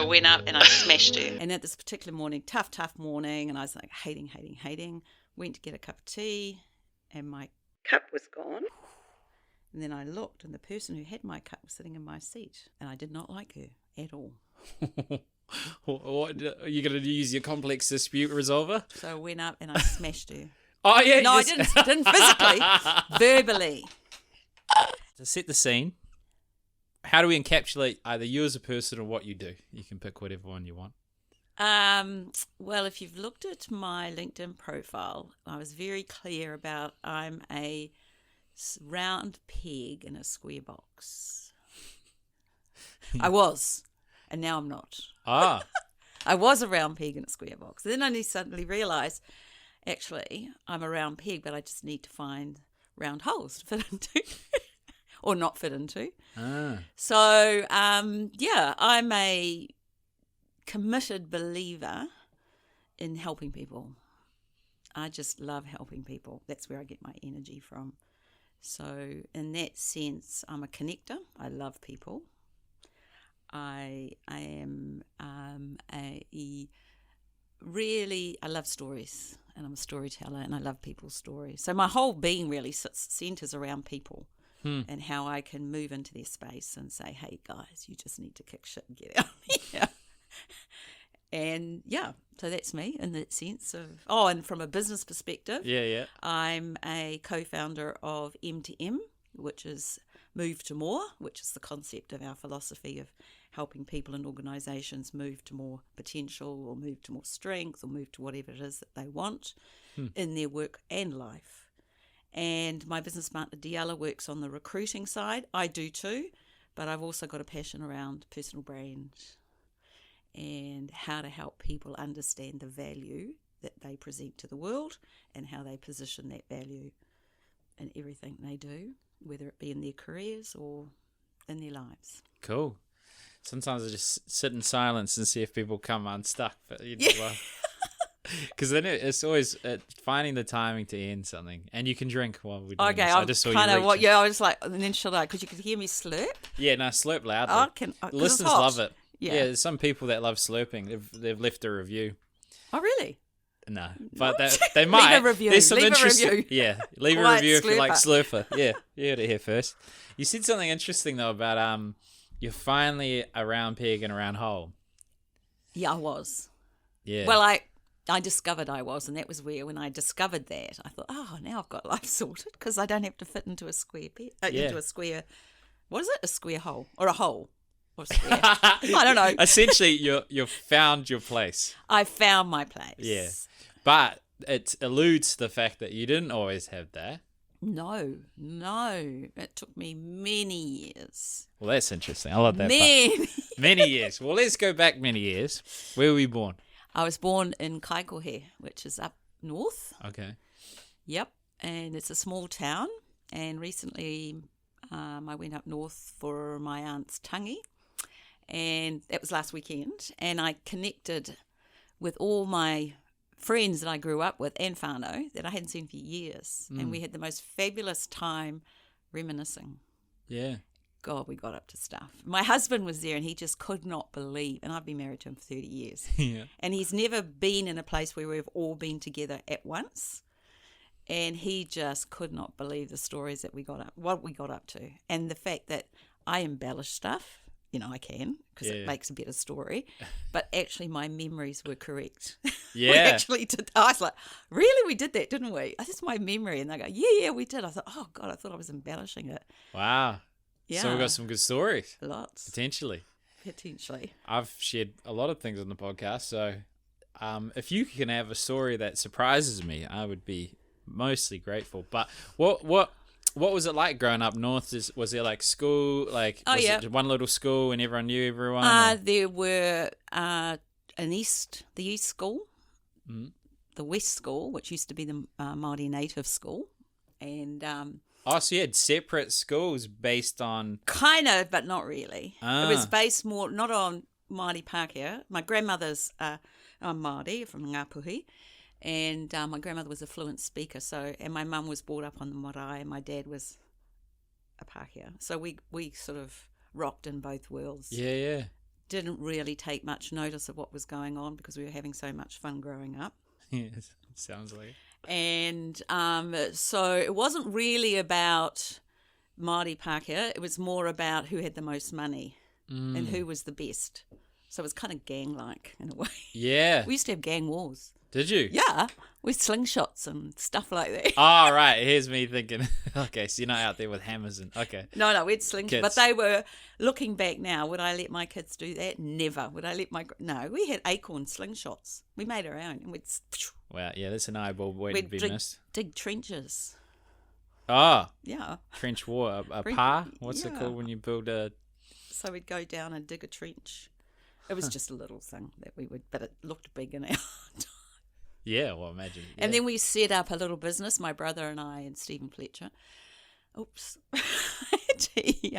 I went up and I smashed her. And at this particular morning, tough morning, and I was like hating. Went to get a cup of tea, and my cup was gone. And then I looked, and the person who had my cup was sitting in my seat, and I did not like her at all. What, are you going to use your complex dispute resolver? So I went up and I smashed her. Oh, yeah. No, I didn't physically, verbally. To set the scene, how do we encapsulate either you as a person or what you do? You can pick whatever one you want. Well, if you've looked at my LinkedIn profile, I was very clear about I'm a round peg in a square box. I was, and now I'm not. Ah. I was a round peg in a square box. Then I suddenly realised, actually, I'm a round peg, but I just need to find round holes to fit into. Or not fit into. Ah. So, I'm a committed believer in helping people. I just love helping people. That's where I get my energy from. So in that sense, I'm a connector. I love people. I love stories, and I'm a storyteller, and I love people's stories. So my whole being really centers around people. And how I can move into their space and say, hey, guys, you just need to kick shit and get out here. And, so that's me in that sense of... Oh, and from a business perspective, I'm a co-founder of M2M, which is Move to More, which is the concept of our philosophy of helping people and organisations move to more potential or move to more strength or move to whatever it is that they want in their work and life. And my business partner, Diala, works on the recruiting side. I do too, but I've also got a passion around personal brand and how to help people understand the value that they present to the world and how they position that value in everything they do, whether it be in their careers or in their lives. Cool. Sometimes I just sit in silence and see if people come unstuck. But because then it's always finding the timing to end something, and you can drink while we do this. I just saw you reaching. I was like, and then should I? Because you could hear me slurp. Yeah, no, slurp loudly. The listeners love it. Yeah, there's some people that love slurping. They've left a review. Oh, really? No, but they might. Leave a review. There's some leave interesting. A review. Yeah, leave a review if you like slurper. Yeah, you heard it here first. You said something interesting though about you're finally a round peg in a round hole. Yeah, I was. Yeah. Well, I discovered I was, and that was where, when I discovered that, I thought, oh, now I've got life sorted because I don't have to fit into a square into a square. What is it? A square hole or a hole or a square? I don't know. Essentially, you've found your place. I found my place. Yeah, but it alludes to the fact that you didn't always have that. No, it took me many years. Well, that's interesting. I love that part. Many years. Well, let's go back many years. Where were you born? I was born in Kaikohe, which is up north. Okay. Yep, and it's a small town. And recently I went up north for my aunt's tangi, and that was last weekend. And I connected with all my friends that I grew up with and whānau that I hadn't seen for years. And we had the most fabulous time reminiscing. Yeah. God, we got up to stuff. My husband was there and he just could not believe, and I've been married to him for 30 years. Yeah. And he's never been in a place where we've all been together at once. And he just could not believe the stories that what we got up to. And the fact that I embellish stuff, I can, because it makes a better story. But actually my memories were correct. Yeah. We actually did. I was like, really? We did that, didn't we? That's my memory. And they go, yeah, we did. I thought, oh God, I thought I was embellishing it. Wow. Yeah. So we've got some good stories. Lots. Potentially. I've shared a lot of things on the podcast, so if you can have a story that surprises me, I would be mostly grateful. But what was it like growing up north? Was there like school, it one little school and everyone knew everyone? There were the east school, the west school, which used to be the Māori native school, and so you had separate schools based on... Kind of, but not really. It was based more, not on Māori Pākehā. My grandmother's Māori from Ngāpuhi, and my grandmother was a fluent speaker, and my mum was brought up on the marae, and my dad was a Pākehā. So we sort of rocked in both worlds. Yeah. didn't really take much notice of what was going on because we were having so much fun growing up. Yes, sounds like it. And so it wasn't really about Māori Pākehā. It was more about who had the most money and who was the best. So it was kind of gang-like in a way. Yeah. We used to have gang wars. Did you? Yeah, with slingshots and stuff like that. Oh, right. Here's me thinking, okay, so you're not out there with hammers and, okay. No, we had slingshots. Kids. But they were, looking back now, would I let my kids do that? Never. Would I let no, we had acorn slingshots. We made our own. And we'd Wow, yeah, that's an eyeball waiting to be missed. dig trenches. Oh, Yeah. trench war, a Trench- pa? What's it yeah. called when you build a... So we'd go down and dig a trench. It was just a little thing that we would, but it looked big in our time. Yeah, well, imagine. Yeah. And then we set up a little business, my brother and I and Stephen Fletcher. Oops. he,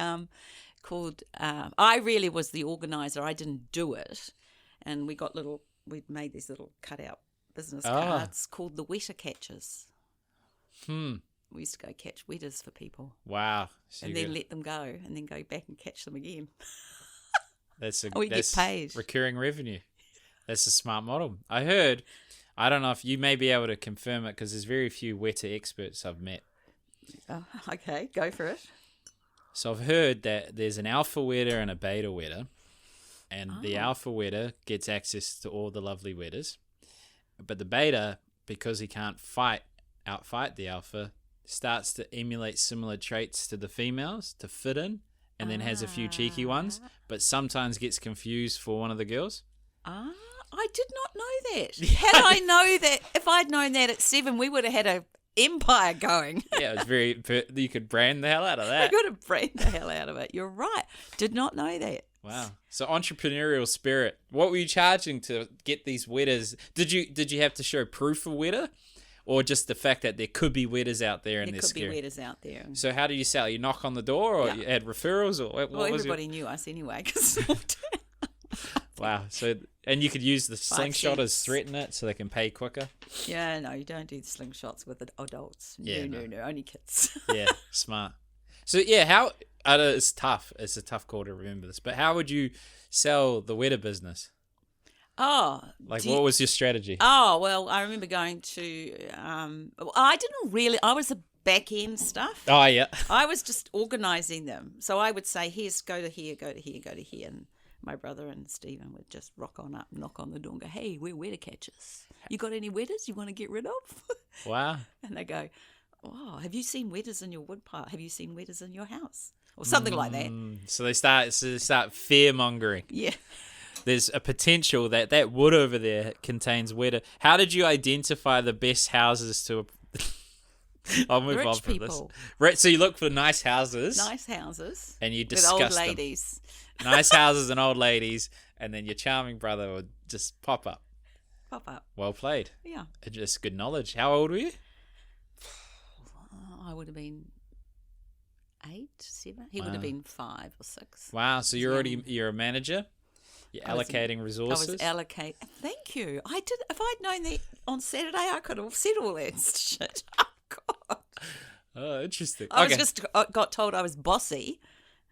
called, I really was the organiser. I didn't do it. And we'd made these little cutout business cards called the Wetter Catchers. We used to go catch wetters for people. Wow. So And then let them go and then go back and catch them again. That's get paid. Recurring revenue. That's a smart model. I heard, I don't know if you may be able to confirm it because there's very few wetter experts I've met. Oh, okay, go for it. So I've heard that there's an alpha wetter and a beta wetter, and the alpha wetter gets access to all the lovely wetters, but the beta, because he can't outfight the alpha, starts to emulate similar traits to the females to fit in, and then has a few cheeky ones, but sometimes gets confused for one of the girls. I did not know that. Had I known that, if I'd known that at 7, we would have had an empire going. Yeah, it was you could brand the hell out of that. I could have brand the hell out of it. You're right. Did not know that. Wow. So entrepreneurial spirit. What were you charging to get these wetters? Did you have to show proof of wetter? Or just the fact that there could be wetters out there and they're scary? There could be wetters out there. So how do you sell? You knock on the door or you had referrals? Or what was everybody knew us anyway. Cause wow. So, and you could use the 5 slingshot as cents. threaten it so they can pay quicker? Yeah, no, you don't do the slingshots with the adults. No, only kids. Yeah, smart. So yeah, it's tough. It's a tough call to remember this. But how would you sell the wetter business? Oh. What was your strategy? Oh, well, I remember going to, I was the back end stuff. Oh, yeah. I was just organising them. So I would say, go to here, go to here, go to here. And my brother and Stephen would just rock on up, knock on the door and go, hey, we're wetter catchers. You got any wetters you want to get rid of? Wow. And they go, oh, have you seen wetters in your wood pile? Have you seen wetters in your house? Or something like that. So they start fear mongering. Yeah. There's a potential that wood over there contains wetter. How did you identify the best houses to... I'll move Rich on from people. this. So you look for nice houses. Nice houses. And you with discuss old them. ladies. Nice houses and old ladies. And then your charming brother would just pop up. Pop up. Well played. Yeah. Just good knowledge. How old were you? I would have been 8, 7. He would have been 5 or 6. Wow. So you're a manager. You're allocating resources. I was allocating. Thank you. I did. If I'd known that on Saturday, I could have said all that shit. Oh God. Oh, interesting. I was just got told I was bossy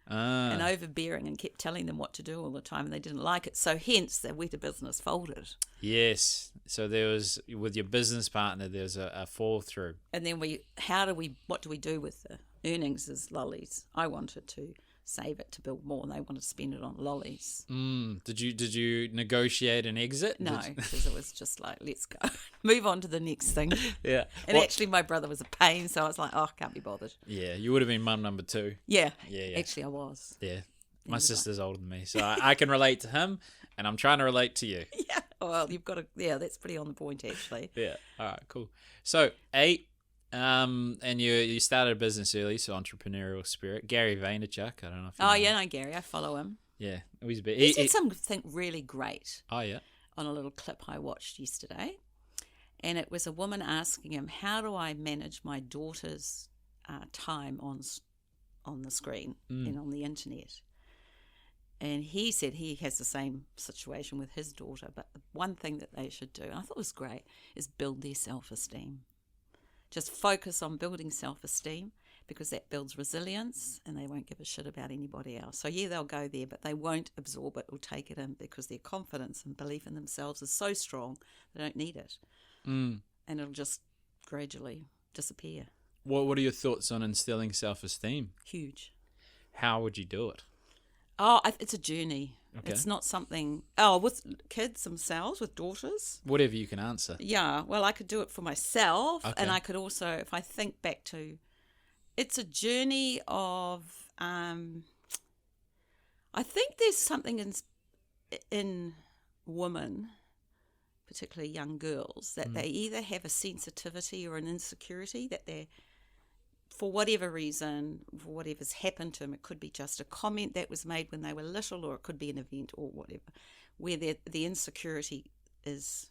and Ah. overbearing and kept telling them what to do all the time, and they didn't like it. So hence the wetter business folded. Yes. So there was, with your business partner, there's a fall through. And then what do we do with the earnings as lollies? I wanted to save it to build more, and they wanted to spend it on lollies. Did you negotiate an exit? No, because it was just like, let's go, move on to the next thing. Yeah. And actually, my brother was a pain, so I was like, oh, I can't be bothered. Yeah, you would have been mum number 2. Yeah. Yeah. Actually, I was. Yeah. My sister's older than me, so I can relate to him, and I'm trying to relate to you. Yeah. Well, you've got to. Yeah, that's pretty on the point, actually. Yeah. All right. Cool. So 8, and you started a business early, so entrepreneurial spirit. Gary Vaynerchuk. I don't know if you know him. No, Gary, I follow him. Yeah, he's a bit. He said something really great. Oh yeah. On a little clip I watched yesterday, and it was a woman asking him, "How do I manage my daughter's time on the screen and on the internet?" And he said he has the same situation with his daughter, but the one thing that they should do, and I thought was great, is build their self-esteem. Just focus on building self-esteem. because that builds resilience and they won't give a shit about anybody else. So, yeah, they'll go there, but they won't absorb it or take it in because their confidence and belief in themselves is so strong they don't need it. And it'll just gradually disappear. What are your thoughts on instilling self-esteem? Huge. How would you do it? Oh, it's a journey. Okay. It's not something... with kids themselves, with daughters. Whatever you can answer. Yeah, well, I could do it for myself. Okay. And I could also, if I think back to... It's a journey of... I think there's something in women, particularly young girls, that they either have a sensitivity or an insecurity that they're... For whatever reason, for whatever's happened to them, it could be just a comment that was made when they were little, or it could be an event or whatever, where the insecurity is,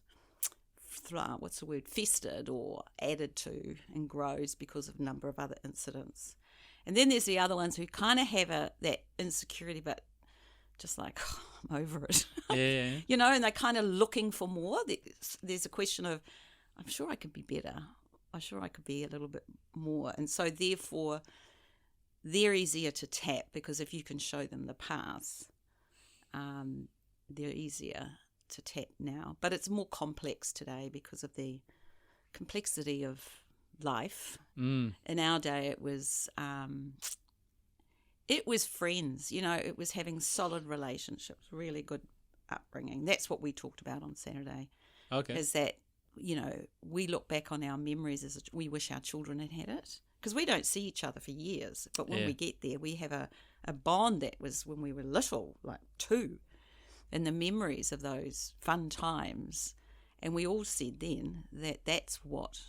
festered or added to and grows because of a number of other incidents. And then there's the other ones who kind of have that insecurity, but just like, I'm over it. Yeah. You know, and they're kind of looking for more. There's a question of, I'm sure I could be better. I'm sure I could be a little bit more. And so therefore, they're easier to tap because if you can show them the path, they're easier to tap now. But it's more complex today because of the complexity of life. In our day, it was friends, you know, it was having solid relationships, really good upbringing. That's what we talked about on Saturday. Okay. Is that, you know, we look back on our memories as we wish our children had it because we don't see each other for years. But when we get there, we have a bond that was when we were little, like 2, and the memories of those fun times. And we all said then that that's what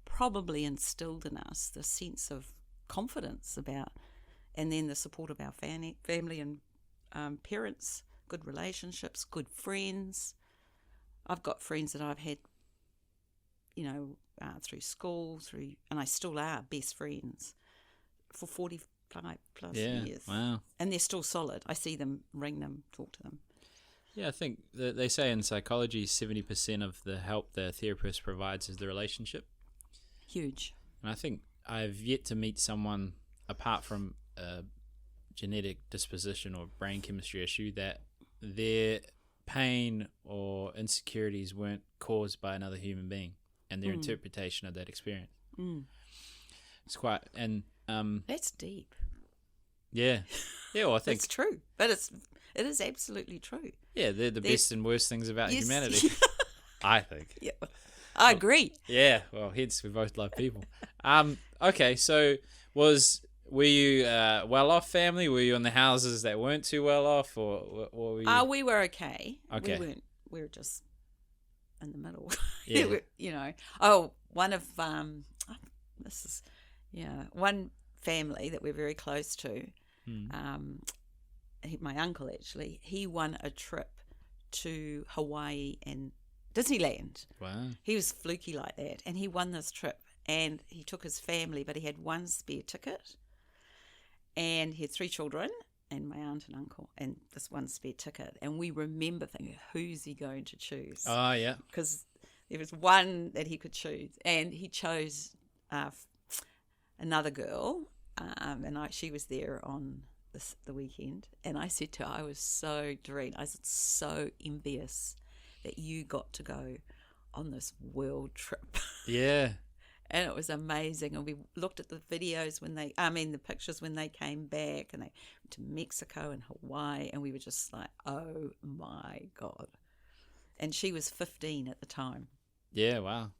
probably instilled in us the sense of confidence about, and then the support of our family and parents, good relationships, good friends. I've got friends that I've had, you know, through school, and I still are best friends for 45 plus years. Wow. And they're still solid. I see them, ring them, talk to them. Yeah, I think they say in psychology 70% of the help the therapist provides is the relationship. Huge. And I think I've yet to meet someone, apart from a genetic disposition or brain chemistry issue, that their pain or insecurities weren't caused by another human being and their interpretation of that experience. It's quite, and that's deep. Yeah, well, I think it's true, but it is absolutely true. Yeah, they're the best and worst things about humanity. I think. Yeah, I agree. Yeah, well, hence we both love people. Okay, so were you well-off family? Were you in the houses that weren't too well off, or what were you? We were okay. Okay. We were just in the middle. Yeah. You know. One of one family that we're very close to. My uncle actually, he won a trip to Hawaii and Disneyland. Wow. He was fluky like that, and he won this trip, and he took his family, but he had one spare ticket, and he had 3 children and my aunt and uncle and this one spare ticket, and we remember thinking, who's he going to choose? Oh, yeah. Because there was one that he could choose, and he chose another girl, and she was there on the weekend, and I said to her, I was so drained. I was so envious that you got to go on this world trip. Yeah. And it was amazing. And we looked at the videos the pictures when they came back, and they went to Mexico and Hawaii, and we were just like, oh my God. And she was 15 at the time. Yeah, wow.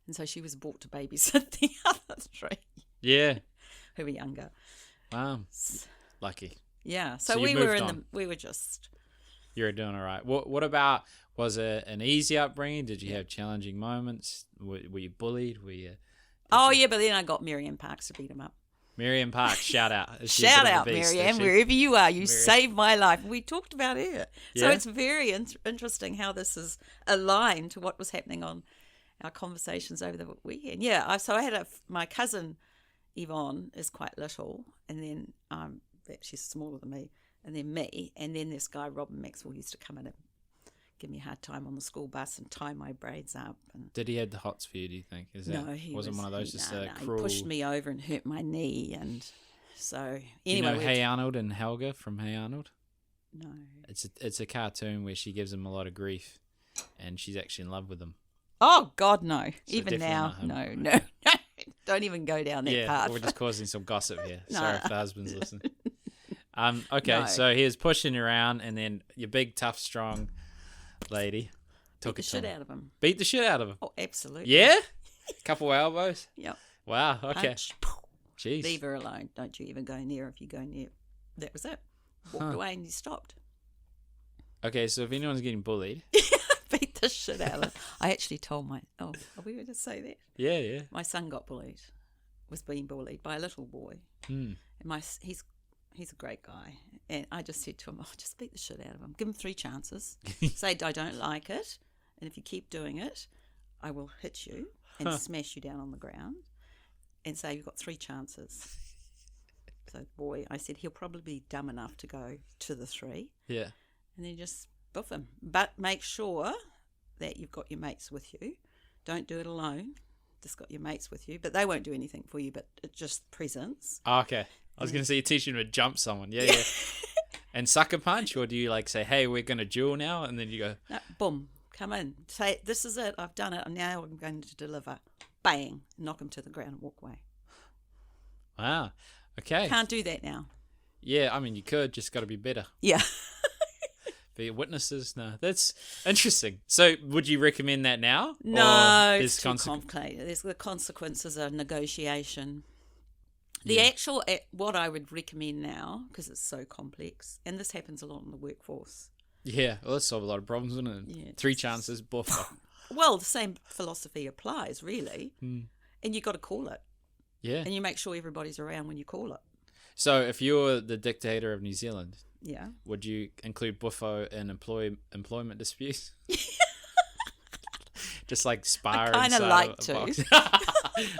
And so she was brought to babysit the other 3. Yeah. Who were younger. Wow. Lucky. Yeah. So you we moved on. we were just. You were doing all right. What about, was it an easy upbringing? Did you have challenging moments? Were you bullied? Yeah, but then I got Miriam Parks to beat him up. Miriam Parks, shout out. Shout out, Miriam, wherever you are. You saved my life. We talked about her. So it's very interesting how this is aligned to what was happening on our conversations over the weekend. Yeah, so I had my cousin, Yvonne, is quite little, and then she's smaller than me, and then me, and then this guy, Robin Maxwell, used to come in and give me a hard time on the school bus and tie my braids up. And Did he have the hots for you, do you think? no, he wasn't one of those just cruel... He pushed me over and hurt my knee, and so anyway. Do you know Hey Arnold and Helga from Hey Arnold? No. It's a cartoon where she gives him a lot of grief, and she's actually in love with him. Oh God, no! So even now, no. Don't even go down that path. We're just causing some gossip here. No. Sorry if the husband's listening. Okay, No. so he was pushing you around, and then your big, tough, strong lady took Beat the shit out of him. Beat the shit out of him. Oh, absolutely. Yeah? Couple elbows? Yep. Wow, okay. Punch. Jeez. Leave her alone. Don't you even go near. If you go near, that was it. Walked away and he stopped. Okay, so if anyone's getting bullied... Beat the shit out of him. I actually told are we going to say that? Yeah. My son was being bullied by a little boy. And he's a great guy. And I just said to him, just beat the shit out of him. Give him 3 chances. Say, I don't like it. And if you keep doing it, I will hit you and smash you down on the ground. And say, you've got 3 chances. So, boy, I said, he'll probably be dumb enough to go to the 3. Yeah. And then just buff him. But make sure that you've got your mates with you. Don't do it alone. Just got your mates with you. But they won't do anything for you, but it's just presence. Oh, okay. I was going to say you're teaching him to jump someone. Yeah. And sucker punch? Or do you say, hey, we're going to duel now? And then you go... No, boom. Come in. Say, this is it. I've done it. And now I'm going to deliver. Bang. Knock him to the ground and walk away. Wow. Okay. Can't do that now. Yeah, I mean, you could. Just got to be better. Yeah. Be witnesses? No. That's interesting. So would you recommend that now? No, it's too complicated. The consequences of negotiation. The actual, what I would recommend now, because it's so complex, and this happens a lot in the workforce. Yeah, well, that'd solve a lot of problems, wouldn't it? Yeah. 3 chances, buffer. Well, the same philosophy applies, really. And you got to call it. Yeah. And you make sure everybody's around when you call it. So if you're the dictator of New Zealand, yeah, would you include buffo in employment disputes? Just like spar I kind of like to. Box.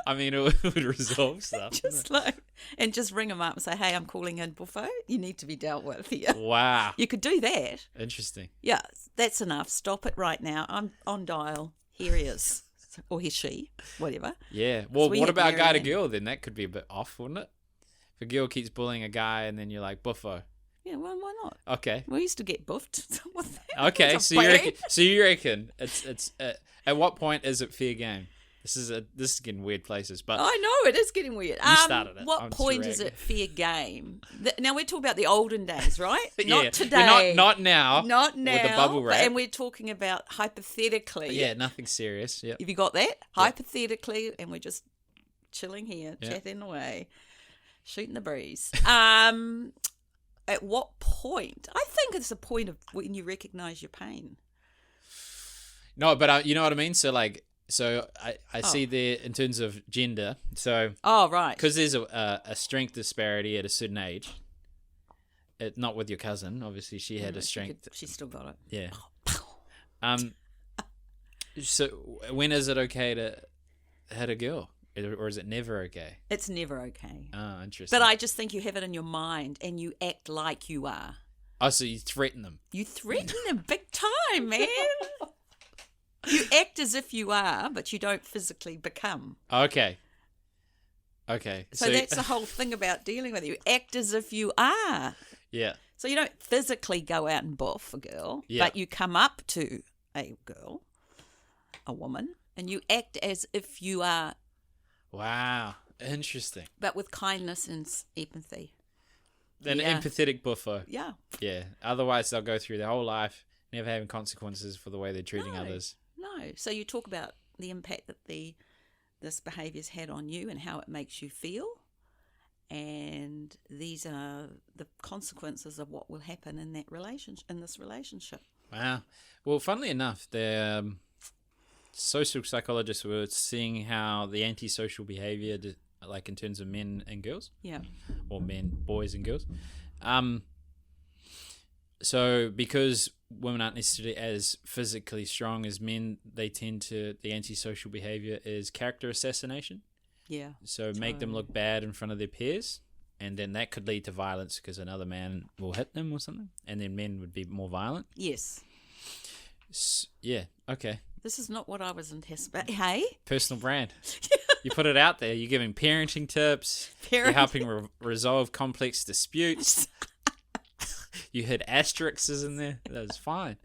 I mean, it would resolve stuff. Just ring them up and say, hey, I'm calling in buffo. You need to be dealt with here. Wow. You could do that. Interesting. Yeah, that's enough. Stop it right now. I'm on dial. Here he is. Or he, she, whatever. Yeah. Well, what about guy to girl then? That could be a bit off, wouldn't it? If a girl keeps bullying a guy and then you're like, buffo. Yeah, well, why not? Okay. We used to get buffed. Okay, so you reckon it's at what point is it fair game? This is getting weird places, but I know it is getting weird. You started it. What point is it fair game? Now we're talking about the olden days, right? Yeah. Not today. Not now. Not now. With the bubble wrap. And we're talking about hypothetically. Yeah, nothing serious. Yeah. Have you got that? Hypothetically, and we're just chilling here, chatting away, shooting the breeze. At what point? I think it's a point of when you recognise your pain. No, but you know what I mean? So I see there in terms of gender. So right. Because there's a strength disparity at a certain age. Not with your cousin. Obviously, she had a strength. She still got it. Yeah. So when is it okay to hit a girl? Or is it never okay? It's never okay. Oh, interesting. But I just think you have it in your mind and you act like you are. Oh, so you threaten them. You threaten them big time, man. You act as if you are, but you don't physically become. Okay. So that's the whole thing about dealing with it. You act as if you are. Yeah. So you don't physically go out and buff a girl, but you come up to a girl, a woman, and you act as if you are. Wow. Interesting. But with kindness and empathy. An empathetic buffo. Yeah. Yeah. Otherwise, they'll go through their whole life never having consequences for the way they're treating others. No. So you talk about the impact that this behaviour's had on you and how it makes you feel. And these are the consequences of what will happen in this relationship. Wow. Well, funnily enough, the social psychologists were seeing how the antisocial behaviour, like in terms of men and girls, or boys and girls. So because women aren't necessarily as physically strong as men, they tend to, the antisocial behaviour is character assassination. Yeah. So make them look bad in front of their peers, and then that could lead to violence because another man will hit them or something, and then men would be more violent. Yes. Yeah. Okay. This is not what I was anticipating. Hey? Personal brand. You put it out there. You're giving parenting tips. You're helping resolve complex disputes. You had asterisks in there. That was fine.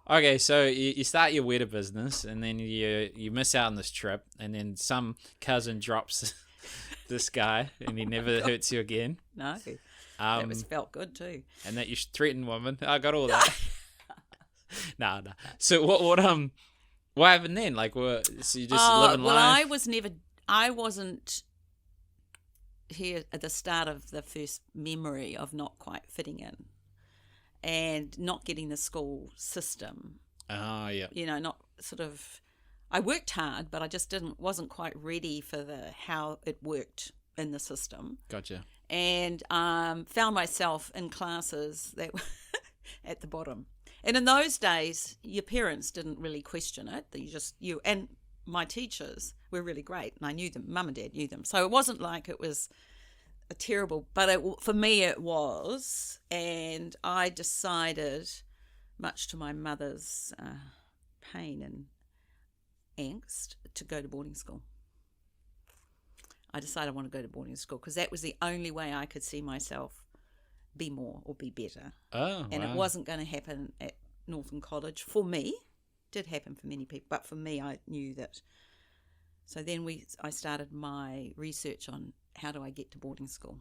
Okay, so you start your wetter business, and then you miss out on this trip, and then some cousin drops this guy, and he never hurts you again. No. That was felt good too. And that you should threaten women. I got all that. No. So what happened then? Like, so you just living life? I wasn't here at the start of the first memory of not quite fitting in and not getting the school system. Oh, yeah. Not sort of, I worked hard, but I just wasn't quite ready for how it worked in the system. Gotcha. And found myself in classes that were at the bottom. And in those days, your parents didn't really question it. And my teachers were really great, and I knew them. Mum and Dad knew them, so it wasn't like it was a terrible. But for me, it was, and I decided, much to my mother's pain and angst, to go to boarding school. I decided I want to go to boarding school because that was the only way I could see myself be more or be better. Oh, and wow. It wasn't going to happen at Northern College for me. It did happen for many people, but for me, I knew that. So then I started my research on how do I get to boarding school.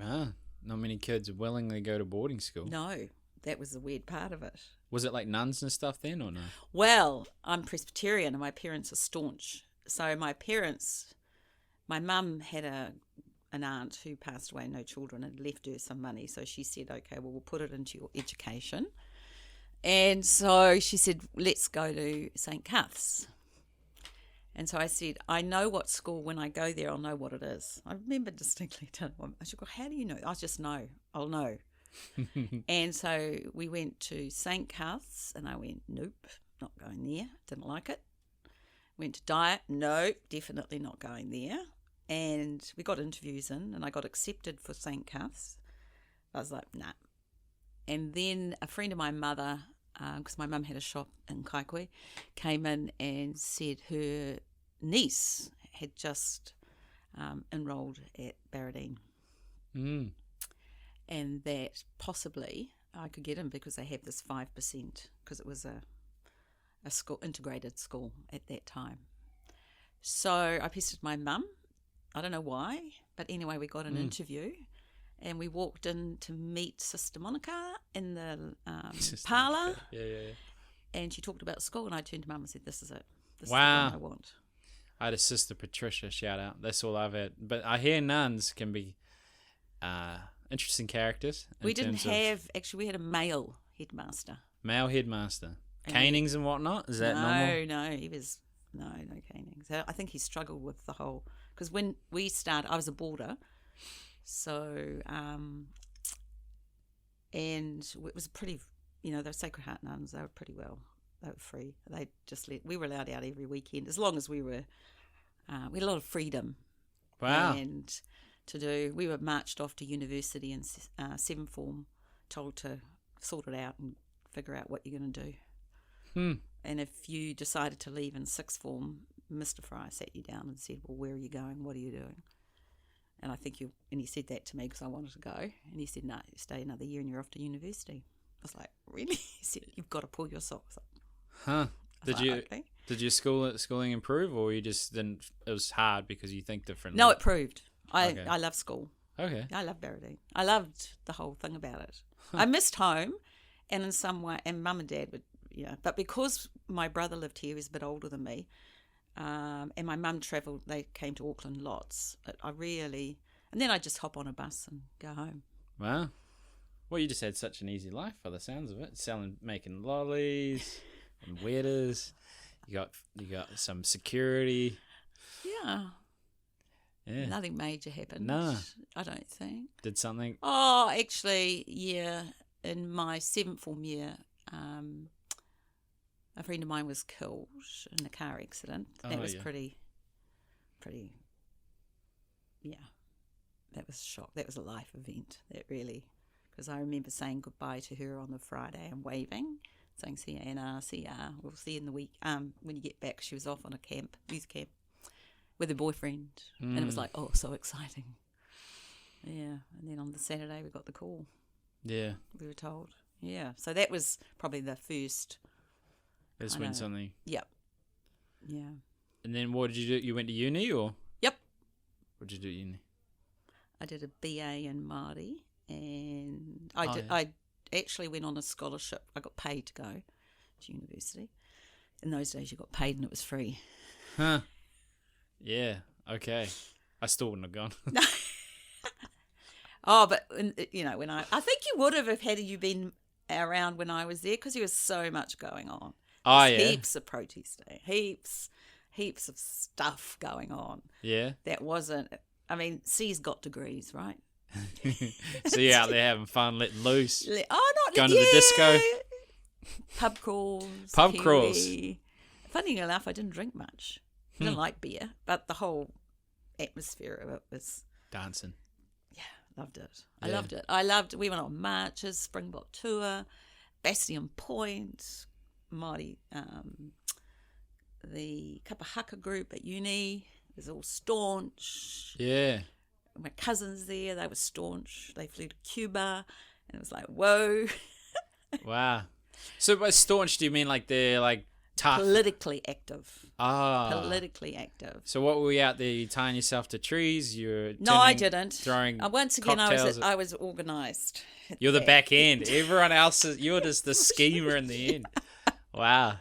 Ah, not many kids willingly go to boarding school. No, that was the weird part of it. Was it like nuns and stuff then, or no? Well, I'm Presbyterian and my parents are staunch. So my mum had an aunt who passed away, no children, and left her some money. So she said, okay, well, we'll put it into your education. And so she said, let's go to St. Cuth's. And so I said, I know what school, when I go there, I'll know what it is. I remember distinctly telling her, I said, well, how do you know? I just know. I'll know. And so we went to St. Cuth's, and I went, nope, not going there. Didn't like it. Went to Diet, nope, definitely not going there. And we got interviews in, and I got accepted for St. Cuth's. I was like, nah. And then a friend of my mother, because my mum had a shop in Kaikui, came in and said her niece had just enrolled at Barradine. Mm. And that possibly I could get in because they have this 5%, because it was a school, integrated school at that time. So I pestered my mum. I don't know why, but anyway, we got an interview, and we walked in to meet Sister Monica in the parlour. Yeah. And she talked about school, and I turned to Mum and said, this is it. This Wow. is the one I want. I had a sister, Patricia, shout out. That's all I've had. But I hear nuns can be interesting characters. We didn't have, actually, we had a male headmaster. Male headmaster. Canings and whatnot? Is that normal? No, he was, no canings. I think he struggled with the whole, because when we started, I was a boarder, so, and it was pretty, the Sacred Heart nuns, they were pretty well, they were free. They just we were allowed out every weekend, as long as we had a lot of freedom. Wow. And we were marched off to university in 7th form, told to sort it out and figure out what you're going to do. And if you decided to leave in 6th form, Mr. Fry sat you down and said, well, where are you going? What are you doing? And I think and he said that to me because I wanted to go. And he said, no, you stay another year and you're off to university. I was like, really? He said, you've got to pull your socks up. Huh. Okay. Did your schooling improve, or you just didn't, it was hard because you think differently? No, it proved. Okay. I love school. Okay. I love Barradine. I loved the whole thing about it. I missed home, and in some way, and Mum and Dad would, but because my brother lived here, he was a bit older than me, and my mum travelled, they came to Auckland lots. And then I just hop on a bus and go home. Wow. Well, you just had such an easy life by the sounds of it. Making lollies and wetters. You got some security. Yeah. Yeah. Nothing major happened. No. I don't think. Did something? Oh, actually, yeah. In my 7th form year, a friend of mine was killed in a car accident. That was pretty, yeah. That was a shock. That was a life event. That really, because I remember saying goodbye to her on the Friday and waving, saying, see you, Anna, see ya, we'll see you in the week, when you get back. She was off on a youth camp with her boyfriend, and it was like, oh, so exciting. Yeah, and then on the Saturday we got the call. Yeah. We were told. Yeah, so that was probably the first. That's when something. Yep. Yeah. And then what did you do? You went to uni, or? Yep. What did you do at uni? I did a BA in Māori, and I actually went on a scholarship. I got paid to go to university. In those days, you got paid and it was free. Huh. Yeah. Okay. I still wouldn't have gone. Oh, but when I think you would have had you been around when I was there, because there was so much going on. Oh, yeah. Heaps of protesting, heaps of stuff going on. Yeah. That wasn't. I mean, C's got degrees, right? So you're out there having fun, letting loose. Going to yeah. the disco. Pub crawls. Pub Kiwi. crawls. Funny enough, I didn't drink much. I didn't like beer, but the whole atmosphere of it was dancing. Yeah, loved it. I loved it. We went on marches, Springbok tour, Bastion Point, Māori, the Kapahaka group at uni. It was all staunch. Yeah. My cousins there, they were staunch. They flew to Cuba, and it was like, whoa. Wow. So by staunch, do you mean like they're like tough? Politically active. Ah. Politically active. So what were we out there? You tying yourself to trees? No, I didn't. Throwing once again, cocktails I was organised. You're the back end. Everyone else you're just the schemer in the end. Wow.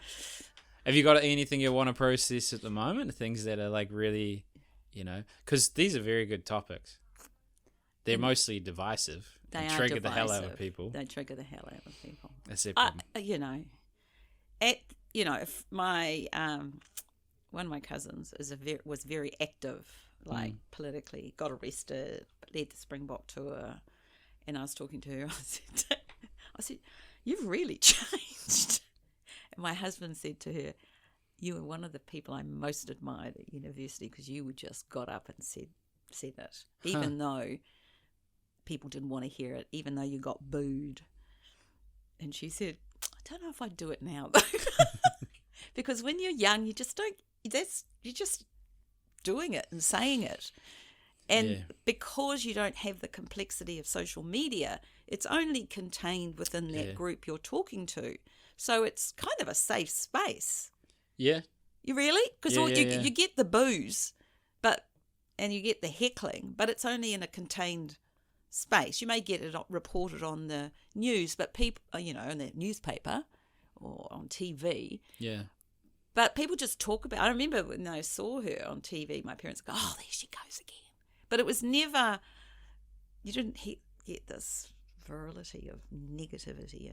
Have you got anything you want to process at the moment? Things that are like really, because these are very good topics. They're mostly divisive. They trigger the hell out of people. They trigger the hell out of people. That's their problem. If my one of my cousins was very active, like politically, got arrested, led the Springbok tour, and I was talking to her. I said, "You've really changed." And my husband said to her, "You were one of the people I most admired at university because you just got up and said it, even though people didn't want to hear it, even though you got booed." And she said, "I don't know if I'd do it now, though." Because when you're young, you just don't. You're just doing it and saying it, and because you don't have the complexity of social media, it's only contained within that group you're talking to. So it's kind of a safe space. Yeah. You really? Because you get the boos, and you get the heckling, but it's only in a contained space. You may get it reported on the news, but people, in the newspaper or on TV. Yeah. But people just talk about. I remember when I saw her on TV, my parents go, "Oh, there she goes again." But it was never. You didn't get this virility of negativity,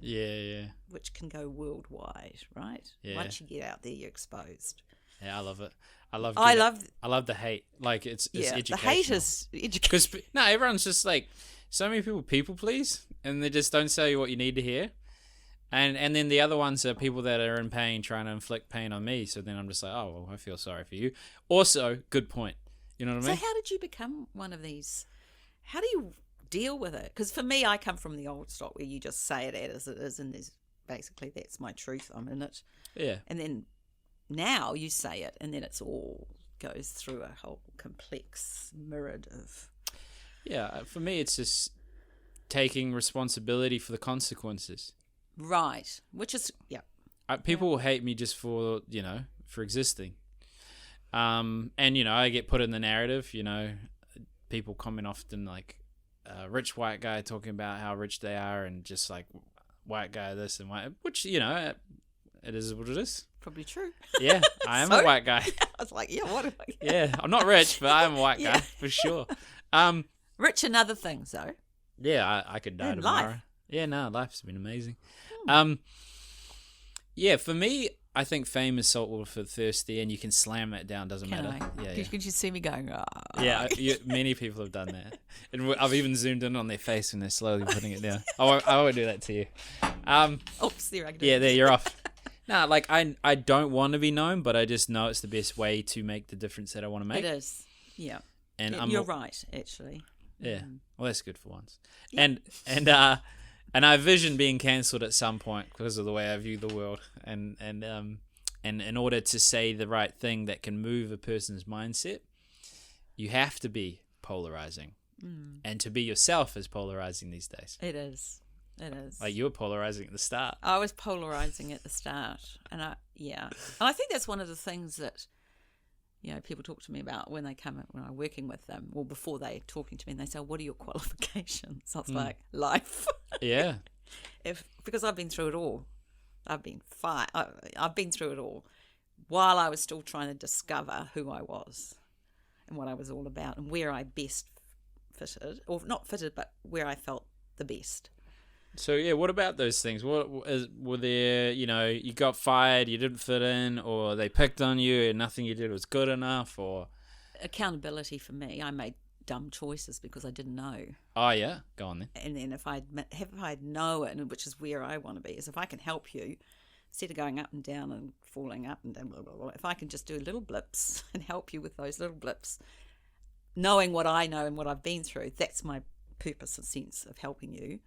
which can go worldwide, right? Yeah. Once you get out there, you're exposed. Yeah, I love it. I love the hate. Like it's educational. The hate is educational. Because everyone's just like, so many people please, and they just don't tell you what you need to hear. And then the other ones are people that are in pain, trying to inflict pain on me. So then I'm just like, oh, well, I feel sorry for you. Also, good point. You know what I mean? So how did you become one of these? How do you deal with it? Because for me, I come from the old stock where you just say it as it is, and there's basically that's my truth. I'm in it. Yeah. And then now you say it, and then it's all goes through a whole complex mirrored of. Yeah, for me, it's just taking responsibility for the consequences. Right, which is people will hate me just for for existing, and I get put in the narrative. People comment often like rich white guy talking about how rich they are, and just like white guy this and white, which it is what it is. Probably true. Yeah, I am a white guy. I was like, what? Yeah, I'm not rich, but I am a white guy for sure. Rich in other things, though. Yeah, I could die and tomorrow. Life. Yeah, no, life's been amazing. For me, I think fame is saltwater for the thirsty, and you can slam that down. Doesn't matter. Yeah. Could you see me going? Oh. Yeah, many people have done that, and I've even zoomed in on their face when they're slowly putting it down. I won't do that to you. Oops, there I go. Yeah, there you're off. No, like I don't want to be known, but I just know it's the best way to make the difference that I want to make. It is. Yeah. And you're right, actually. Yeah. Well, that's good for once. Yeah. And And I vision being cancelled at some point because of the way I view the world. And in order to say the right thing that can move a person's mindset, you have to be polarizing. And to be yourself is polarizing these days. It is. It is. Like you were polarizing at the start. I was polarizing at the start. And I think that's one of the things that, people talk to me about when I'm working with them, or before they're talking to me, and they say, what are your qualifications? I was like, life. Yeah. Because I've been through it all. I've been through it all while I was still trying to discover who I was and what I was all about and where I best fitted, or not fitted, but where I felt the best. So yeah, what about those things? Were there, you got fired, you didn't fit in, or they picked on you and nothing you did was good enough, or accountability for me? I made dumb choices because I didn't know. Oh yeah, go on then. And then if I'd known, which is where I want to be, is if I can help you instead of going up and down and falling up and down, blah, blah, blah, if I can just do little blips and help you with those little blips, knowing what I know and what I've been through, that's my purpose and sense of helping you.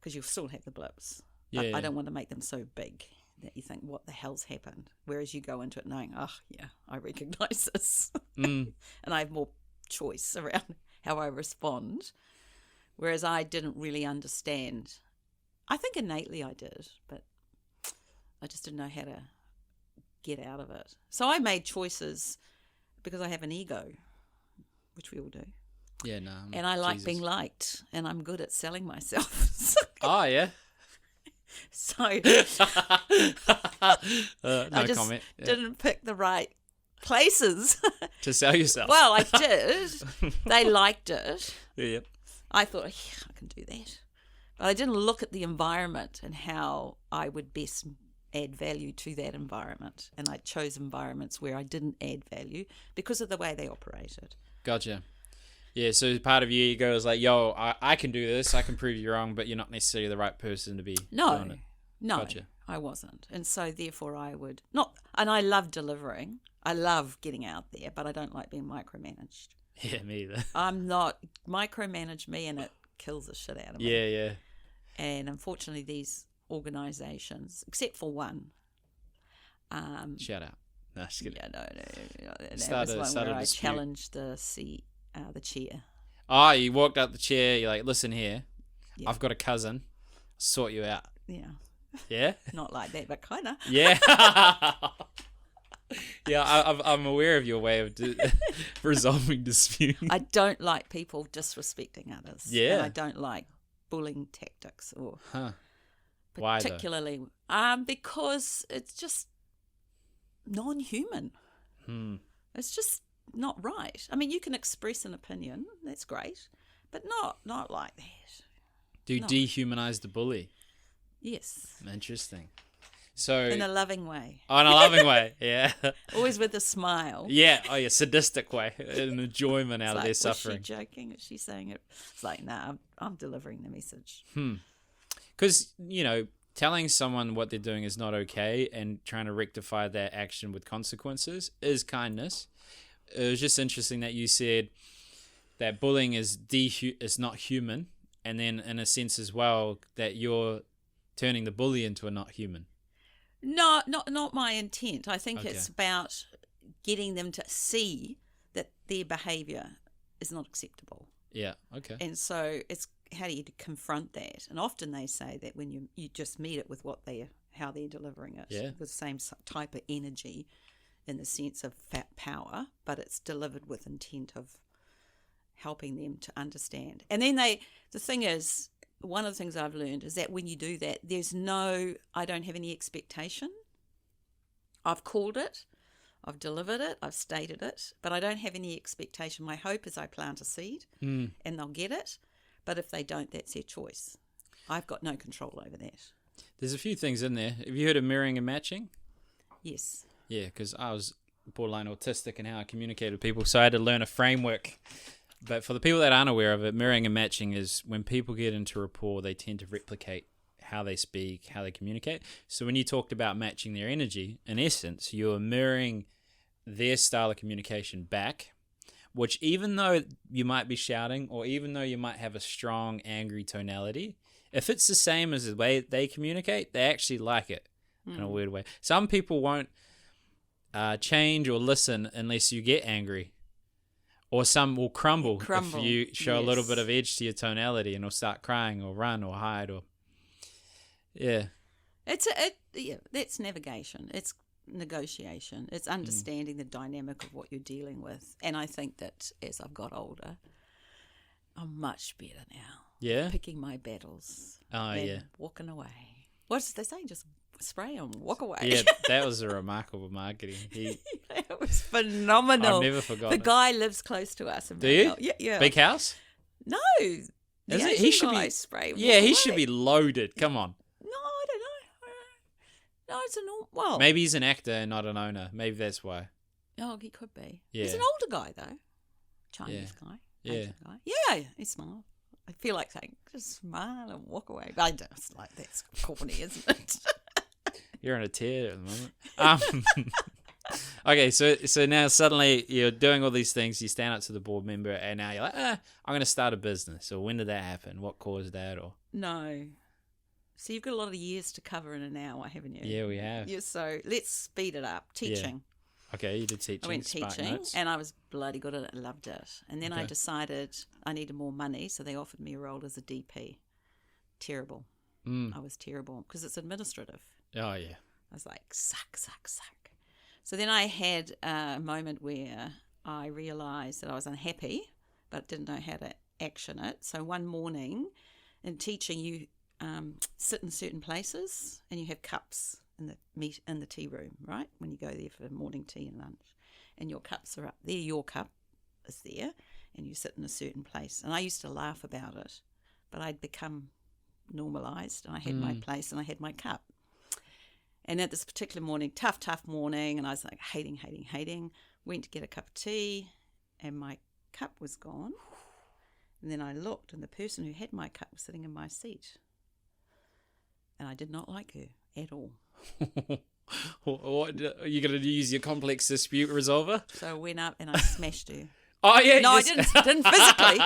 Because you'll still have the blips. But I don't want to make them so big that you think, what the hell's happened? Whereas you go into it knowing, I recognise this. And I have more choice around how I respond. Whereas I didn't really understand. I think innately I did, but I just didn't know how to get out of it. So I made choices because I have an ego, which we all do. Yeah, no. And I like being liked, and I'm good at selling myself. Oh, yeah. So No I just comment. Yeah. didn't pick the right places To sell yourself. Well, I did. They liked it. Yep. I thought, I can do that. But I didn't look at the environment and how I would best add value to that environment. And I chose environments where I didn't add value because of the way they operated. Gotcha. Yeah, so part of your ego is like, yo, I can do this, I can prove you wrong, but you're not necessarily the right person to be doing it. No, Gotcha. I wasn't. And so therefore I would not, and I love delivering. I love getting out there, but I don't like being micromanaged. Yeah, me either. I'm not, micromanage me and it kills the shit out of me. Yeah, yeah. And unfortunately these organisations, except for one. Shout out. No, just kidding. Yeah, no. That Start was a one where I dispute. challenged the chair. Oh, you walked up the chair, you're like, listen here, Yeah. I've got a cousin, sort you out. Yeah. Yeah? Not like that, but kind of. Yeah. Yeah, I'm aware of your way of resolving disputes. I don't like people disrespecting others. Yeah. And I don't like bullying tactics or Why though? particularly because it's just non-human. It's just not right. I mean, you can express an opinion, that's great, but not like that. Do you dehumanize the bully? Yes. Interesting. So In a loving way. Oh, in a loving way, yeah. Always with a smile. Yeah, sadistic way, an enjoyment out of their suffering. Is she joking? Is she saying it? It's like, nah, I'm delivering the message. Because, telling someone what they're doing is not okay and trying to rectify that action with consequences is kindness. It was just interesting that you said that bullying is not human, and then in a sense as well that you're turning the bully into a not human. No, not my intent. I think Okay. it's about getting them to see that their behaviour is not acceptable. Yeah, okay. And so it's how do you confront that? And often they say that when you just meet it with how they're delivering it, Yeah. with the same type of energy in the sense of power, but it's delivered with intent of helping them to understand. And then the thing is, one of the things I've learned is that when you do that, I don't have any expectation. I've called it, I've delivered it, I've stated it, but I don't have any expectation. My hope is I plant a seed and they'll get it. But if they don't, that's their choice. I've got no control over that. There's a few things in there. Have you heard of mirroring and matching? Yes. Yeah, because I was borderline autistic in how I communicate with people, so I had to learn a framework. But for the people that aren't aware of it, mirroring and matching is when people get into rapport, they tend to replicate how they speak, how they communicate. So when you talked about matching their energy, in essence, you're mirroring their style of communication back, which even though you might be shouting or even though you might have a strong, angry tonality, if it's the same as the way they communicate, they actually like it in a weird way. Some people won't change or listen unless you get angry. Or some will crumble if you show a little bit of edge to your tonality, and will start crying or run or hide or that's navigation. It's negotiation. It's understanding the dynamic of what you're dealing with. And I think that as I've got older, I'm much better now. Yeah, picking my battles. Walking away. What did they say? Just spray and walk away. Yeah, that was a remarkable marketing. It was phenomenal. I've never forgotten. The guy lives close to us. Do you? Yeah. Big house? No. Is it? He should be spray. Yeah, he should be loaded. Come on. No, I don't know. No, it's a normal. Well, maybe he's an actor and not an owner. Maybe that's why. Oh, he could be. Yeah. He's an older guy though. Chinese guy. Yeah. Asian guy. Yeah, he's smart. I feel like saying just smile and walk away, but I just like that's corny, isn't it? You're on a tear at the moment. Okay, so now suddenly you're doing all these things. You stand up to the board member, and now you're like, I'm going to start a business. So when did that happen? What caused that? Or no. So you've got a lot of years to cover in an hour, haven't you? Yeah, we have. Yeah, so let's speed it up. Teaching. Yeah. Okay, you did teaching. I went teaching, and I was bloody good at it. I loved it. And then I decided I needed more money, so they offered me a role as a DP. Terrible. I was terrible because it's administrative. Oh, yeah. I was like, suck. So then I had a moment where I realised that I was unhappy, but didn't know how to action it. So one morning in teaching, you sit in certain places and you have cups in the tea room, right? When you go there for morning tea and lunch. And your cups are up there. Your cup is there and you sit in a certain place. And I used to laugh about it, but I'd become normalised and I had my place and I had my cup. And at this particular morning, tough morning, and I was like hating, went to get a cup of tea and my cup was gone. And then I looked and the person who had my cup was sitting in my seat. And I did not like her at all. What, are you going to use your complex dispute resolver? So I went up and I smashed her. Oh, yeah. No, I didn't physically,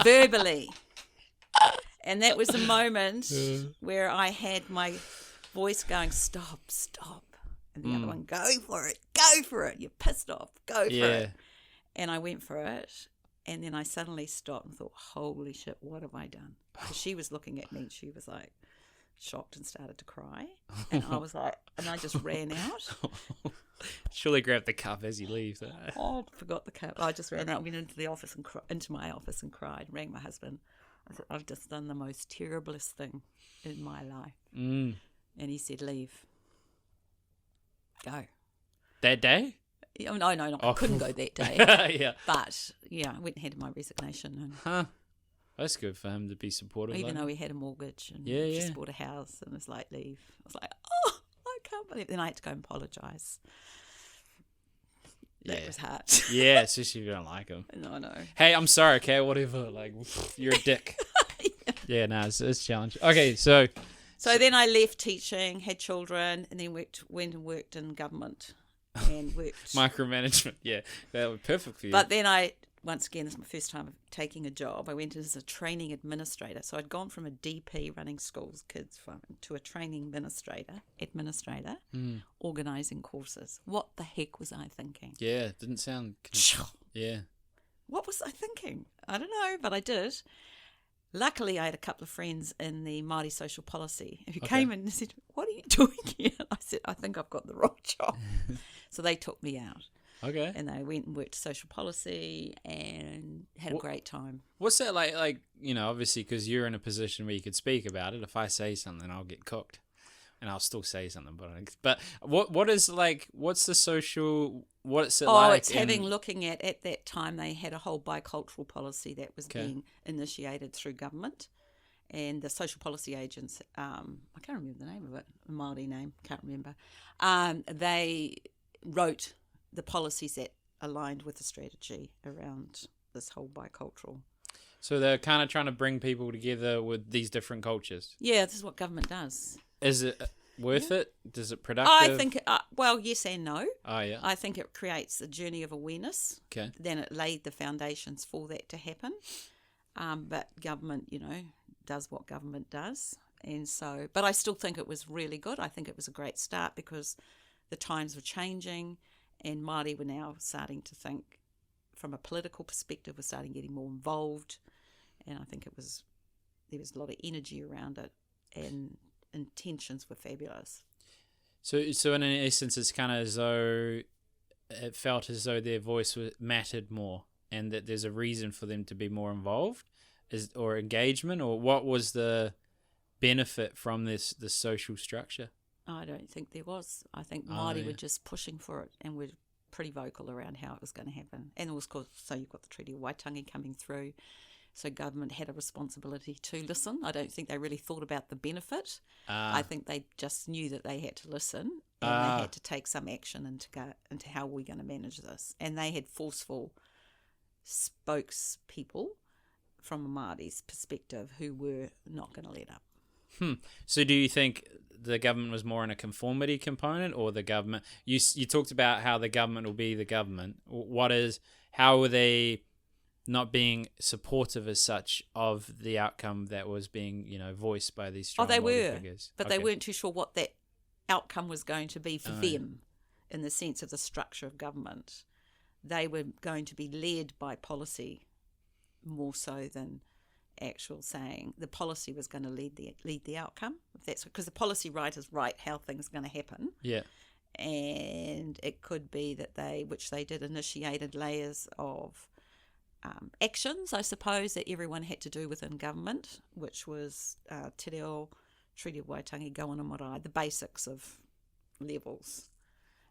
verbally. And that was the moment where I had my voice going, stop. And the other one, go for it. You're pissed off, go for it. And I went for it. And then I suddenly stopped and thought, holy shit, what have I done? Because she was looking at me and she was like shocked and started to cry. And I was like, and I just ran out. Surely grab the cup as you leave. Oh, I forgot the cup. I just ran out, went into the office and into my office and cried, rang my husband. I said, I've just done the most terriblest thing in my life. And he said, leave. Go. That day? Oh, no. I couldn't go that day. Yeah. But, yeah, I went and had my resignation. And that's good for him to be supportive. Even though we had a mortgage and just bought a house and was like, leave. I was like, oh, I can't believe it. Then I had to go and apologise. That was hard. Yeah, especially if you don't like him. No. Hey, I'm sorry, okay, whatever. Like, you're a dick. Yeah, no, it's challenging. Okay, so then I left teaching, had children, and then went and worked in government and worked. Micromanagement, yeah. That would be perfect for you. But then once again, this is my first time of taking a job. I went as a training administrator. So I'd gone from a DP running schools, kids, to a training administrator, organising courses. What the heck was I thinking? Yeah, it didn't sound... Yeah. What was I thinking? I don't know, but I did. Luckily, I had a couple of friends in the Māori social policy who came in and said, what are you doing here? I said, I think I've got the wrong job. So they took me out. Okay. And they went and worked social policy and had a great time. What's that like? Like, you know, obviously, because you're in a position where you could speak about it. If I say something, I'll get cooked. And I'll still say something. But what is like, what's the social, what's it like? Oh, it's looking at that time they had a whole bicultural policy that was being initiated through government. And the social policy agents, I can't remember the name of it, a Māori name, can't remember. They wrote the policies that aligned with the strategy around this whole bicultural. So they're kind of trying to bring people together with these different cultures. Yeah, this is what government does. Is it worth it? Does it productive? I think, well, yes and no. Oh, yeah. I think it creates a journey of awareness. Okay. Then it laid the foundations for that to happen. But government, does what government does. And so, but I still think it was really good. I think it was a great start because the times were changing and Māori were now starting to think from a political perspective, we're starting getting more involved. And I think there was a lot of energy around it and intentions were fabulous. So in essence, it's kind of as though it felt as though their voice mattered more and that there's a reason for them to be more involved or engagement, or what was the benefit from this social structure? I don't think there was. I think Māori were just pushing for it and were pretty vocal around how it was going to happen. And it was so you've got the Treaty of Waitangi coming through. So government had a responsibility to listen. I don't think they really thought about the benefit. I think they just knew that they had to listen and they had to take some action into how we're going to manage this. And they had forceful spokespeople from a Māori's perspective who were not going to let up. So do you think the government was more in a conformity component, or the government? You talked about how the government will be the government. How were they not being supportive as such of the outcome that was being, voiced by these strong Māori figures? But they weren't too sure what that outcome was going to be for them in the sense of the structure of government. They were going to be led by policy more so than actual saying the policy was going to lead the outcome. If that's because the policy writers write how things are going to happen. Yeah. And it could be that which they did, initiated layers of actions, I suppose, that everyone had to do within government, which was Te Reo, Treaty of Waitangi, Go on Marae, the basics of levels.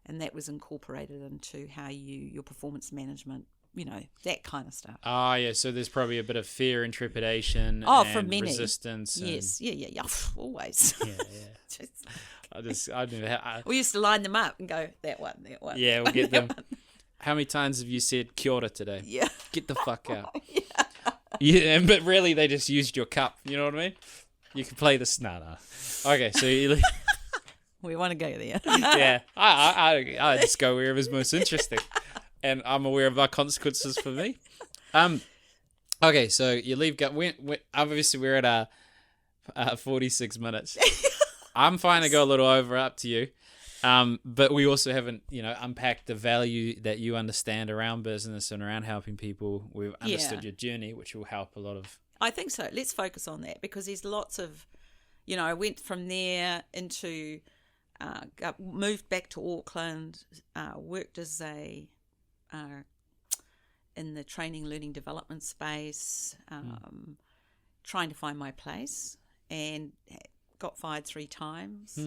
And that was incorporated into how your performance management, that kind of stuff. Yeah. So there's probably a bit of fear and trepidation from many. Resistance. Yes. Yeah. Always. Yeah. We used to line them up and go, that one. Yeah, we'll get them. How many times have you said kia ora today? Yeah. Get the fuck out. Yeah, but really they just used your cup. You know what I mean? You can play this. No. Okay, so you... We want to go there. Yeah, I just go wherever's most interesting. And I'm aware of our consequences for me. Okay, so you leave. Obviously, we're at 46 minutes. I'm fine to go a little over, up to you. But we also haven't, unpacked the value that you understand around business and around helping people. We've understood your journey, which will help a lot of. I think so. Let's focus on that because there's lots of, I went from there into, moved back to Auckland, worked as in the training, learning, development space, trying to find my place, and got fired 3 times.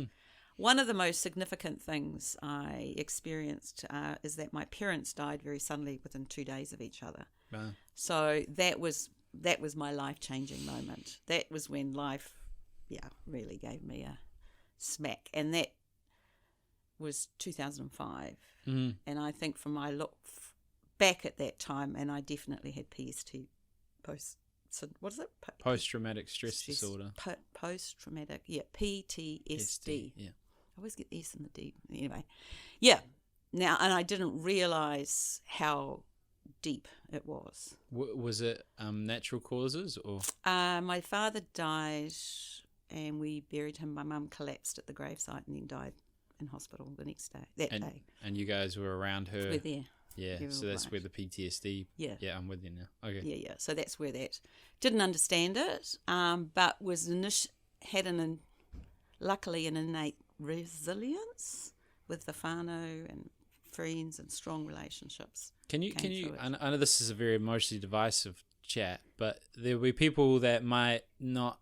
One of the most significant things I experienced is that my parents died very suddenly within 2 days of each other. Wow. So that was my life-changing moment. That was when life, really gave me a smack, and that was 2005. And I think from my look back at that time, and I definitely had PST, post-traumatic stress disorder. Post-traumatic, PTSD. Yeah. I always get the S and the D. Anyway, yeah. Now, and I didn't realise how deep it was. Was it natural causes or? My father died, and we buried him. My mum collapsed at the gravesite and then died in hospital the next day. That day. And you guys were around her. We're there. Yeah, so that's where the PTSD. Yeah, I'm with you now. Okay. Yeah. So that's where that didn't understand it, but luckily an innate resilience with the whānau and friends and strong relationships. Can you? I know this is a very emotionally divisive chat, but there will be people that might not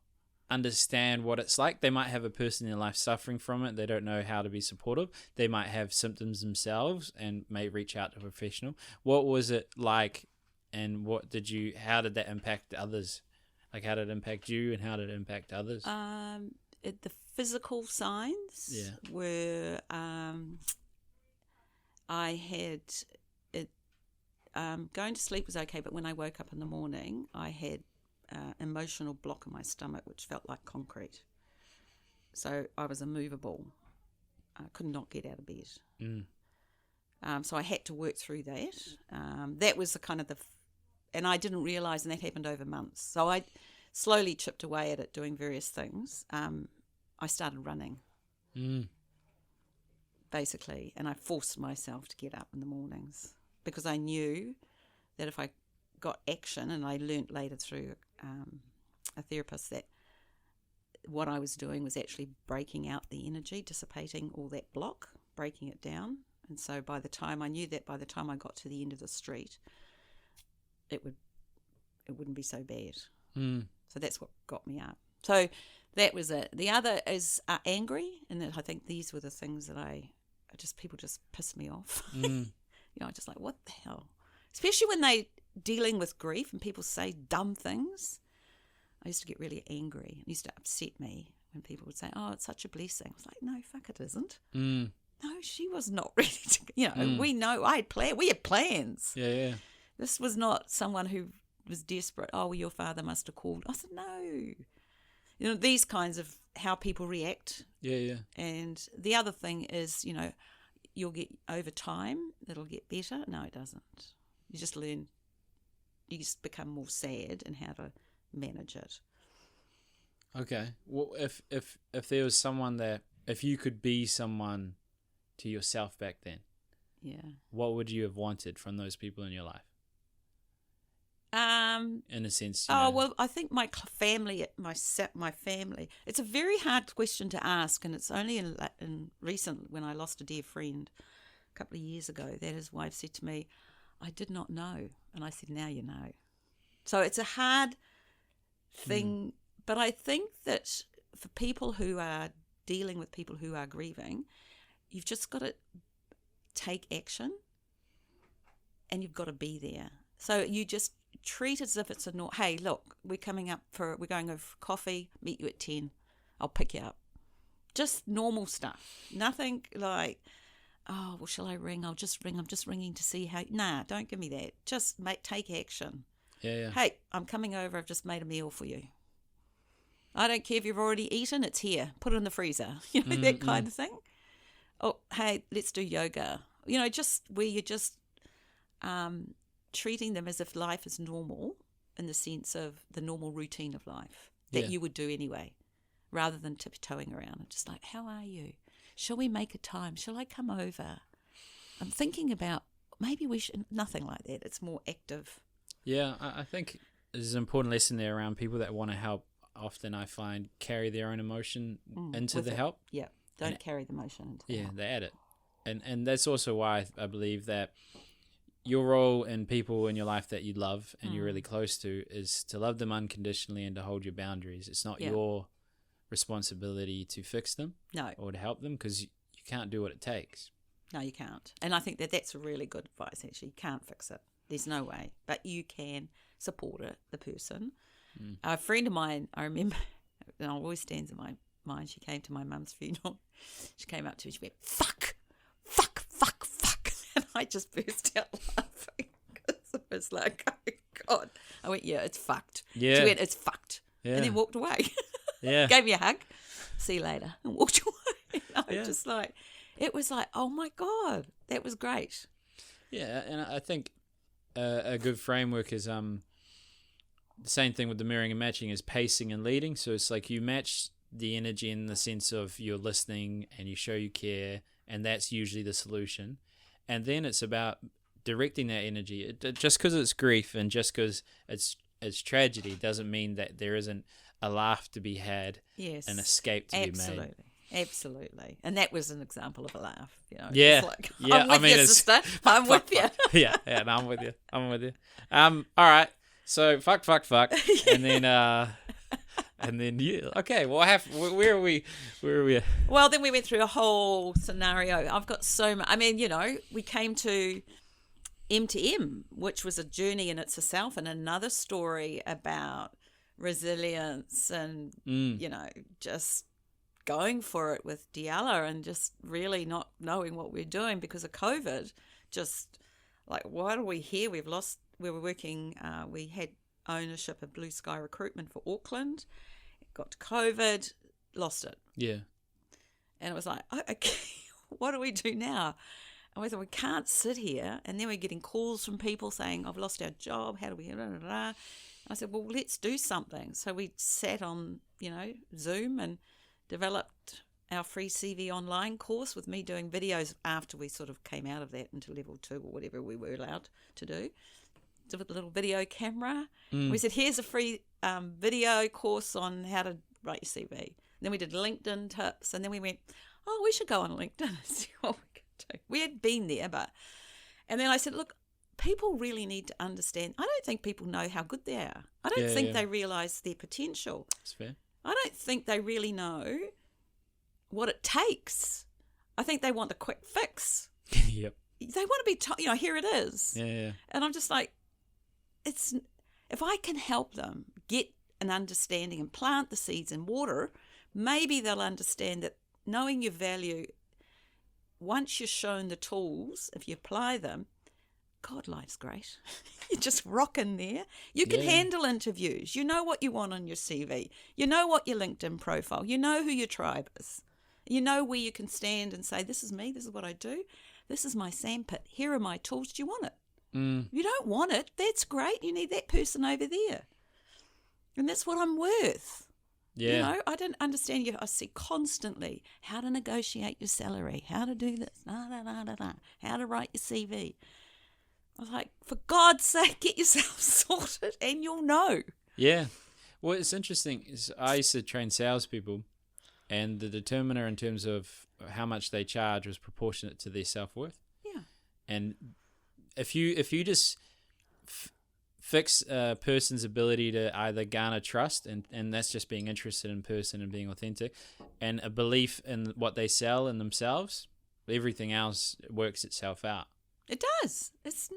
understand what it's like. They might have a person in their life suffering from it. They don't know how to be supportive. They might have symptoms themselves and may reach out to a professional. What was it like, and how did that impact others? Like, how did it impact you, and how did it impact others? The physical signs were I had it. Going to sleep was okay, but when I woke up in the morning, I had emotional block in my stomach, which felt like concrete. So I was immovable. I could not get out of bed. So I had to work through that. That was the kind of and I didn't realise, and that happened over months. So slowly chipped away at it, doing various things. I started running, basically, and I forced myself to get up in the mornings because I knew that if I got action, and I learnt later through a therapist that what I was doing was actually breaking out the energy, dissipating all that block, breaking it down. And so by the time I got to the end of the street, it wouldn't be so bad. So that's what got me up. So that was it. The other is angry, and I think these were the things that people just pissed me off. Just like, what the hell? Especially when they dealing with grief and people say dumb things. I used to get really angry. It used to upset me when people would say, oh, it's such a blessing. I was like, no, fuck, it isn't. No, she was not ready to, we know, we had plans. Yeah. This was not someone who was desperate. Oh, well, your father must have called. I said, no. These kinds of how people react. Yeah. And the other thing is, you'll get over time, it'll get better. No, it doesn't. You just learn, you just become more sad in how to manage it. Okay. Well, if there was someone that, if you could be someone to yourself back then, what would you have wanted from those people in your life? In a sense, well, I think my family, my family. It's a very hard question to ask, and it's only in recent when I lost a dear friend a couple of years ago that his wife said to me, "I did not know," and I said, "Now you know." So it's a hard thing, but I think that for people who are dealing with people who are grieving, you've just got to take action, and you've got to be there. So you just treat it as if it's hey, look, we're going over for coffee, meet you at 10. I'll pick you up. Just normal stuff. Nothing like, oh, well, shall I ring? I'll just ring. I'm just ringing to see how. Nah, don't give me that. Just take action. Yeah. Hey, I'm coming over. I've just made a meal for you. I don't care if you've already eaten. It's here. Put it in the freezer. That kind of thing. Oh, hey, let's do yoga. Just where you're just treating them as if life is normal in the sense of the normal routine of life that you would do anyway, rather than tiptoeing around and just like, how are you? Shall we make a time? Shall I come over? I'm thinking about maybe we should, nothing like that. It's more active. Yeah, I think there's an important lesson there around people that want to help. Often I find carry their own emotion into the help. Yeah, don't carry the emotion into the help. They add it. And that's also why I believe that your role in people in your life that you love and you're really close to is to love them unconditionally and to hold your boundaries. It's not your responsibility to fix them or to help them, because you can't do what it takes. No, you can't. And I think that's really good advice, actually. You can't fix it. There's no way. But you can support it, the person. A friend of mine, I remember, and it always stands in my mind, she came to my mum's funeral. She came up to me, she went, fuck. And I just burst out laughing because it was like, oh, God. I went, yeah, it's fucked. Yeah. She went, it's fucked. Yeah. And then walked away. Yeah. Gave me a hug. See you later. And walked away. And just like, it was like, oh, my God, that was great. Yeah, and I think a good framework is the same thing with the mirroring and matching is pacing and leading. So it's like you match the energy in the sense of you're listening and you show you care, and that's usually the solution. And then it's about directing that energy. Just because it's grief and just because it's tragedy doesn't mean that there isn't a laugh to be had, an escape to be made. Absolutely. And that was an example of a laugh. Yeah. Like, I'm with you, sister. I'm with you. Yeah, no, I'm with you. All right. So fuck. And then okay, well where are we? Well, then we went through a whole scenario. I've got so much. I mean, we came to M2M, which was a journey in itself, and another story about resilience and just going for it with Diala and just really not knowing what we're doing because of COVID. Just like, why are we here? We were working, we had ownership of Blue Sky Recruitment for Auckland. It got to COVID, lost it. Yeah. And it was like, oh, okay, what do we do now? And we thought, we can't sit here. And then we're getting calls from people saying, I've lost our job. How do we... I I said, well, let's do something. So we sat on, Zoom and developed our free CV online course with me doing videos after we sort of came out of that into level 2 or whatever we were allowed to do. With a little video camera. We said, here's a free video course on how to write your CV. And then we did LinkedIn tips, and then we went, oh, we should go on LinkedIn and see what we could do. We had been there, and then I said, look, people really need to understand. I don't think people know how good they are. I don't think they realise their potential. That's fair. I don't think they really know what it takes. I think they want the quick fix. Yep. They want to be told, here it is. Yeah. And I'm just like, if I can help them get an understanding and plant the seeds in water, maybe they'll understand that knowing your value, once you're shown the tools, if you apply them, God, life's great. You just rock in there. You can handle interviews. You know what you want on your CV. You know what your LinkedIn profile. You know who your tribe is. You know where you can stand and say, this is me. This is what I do. This is my sandpit. Here are my tools. Do you want it? You don't want it. That's great. You need that person over there. And that's what I'm worth. Yeah. I didn't understand you. I see constantly how to negotiate your salary, how to do this, how to write your CV. I was like, for God's sake, get yourself sorted and you'll know. Yeah. Well, it's interesting. I used to train salespeople, and the determiner in terms of how much they charge was proportionate to their self-worth. Yeah. And if you just fix a person's ability to either garner trust, and that's just being interested in person and being authentic, and a belief in what they sell in themselves, everything else works itself out. It does. It's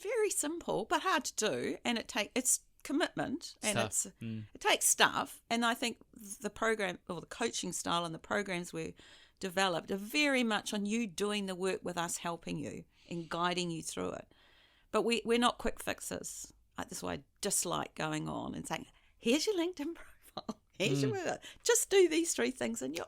very simple, but hard to do, and it's commitment, and it takes stuff. And I think the program or the coaching style and the programs we developed are very much on you doing the work with us, helping you and guiding you through it. But we're not quick fixes. That's why I dislike going on and saying, here's your LinkedIn profile, here's your just do these 3 things and you're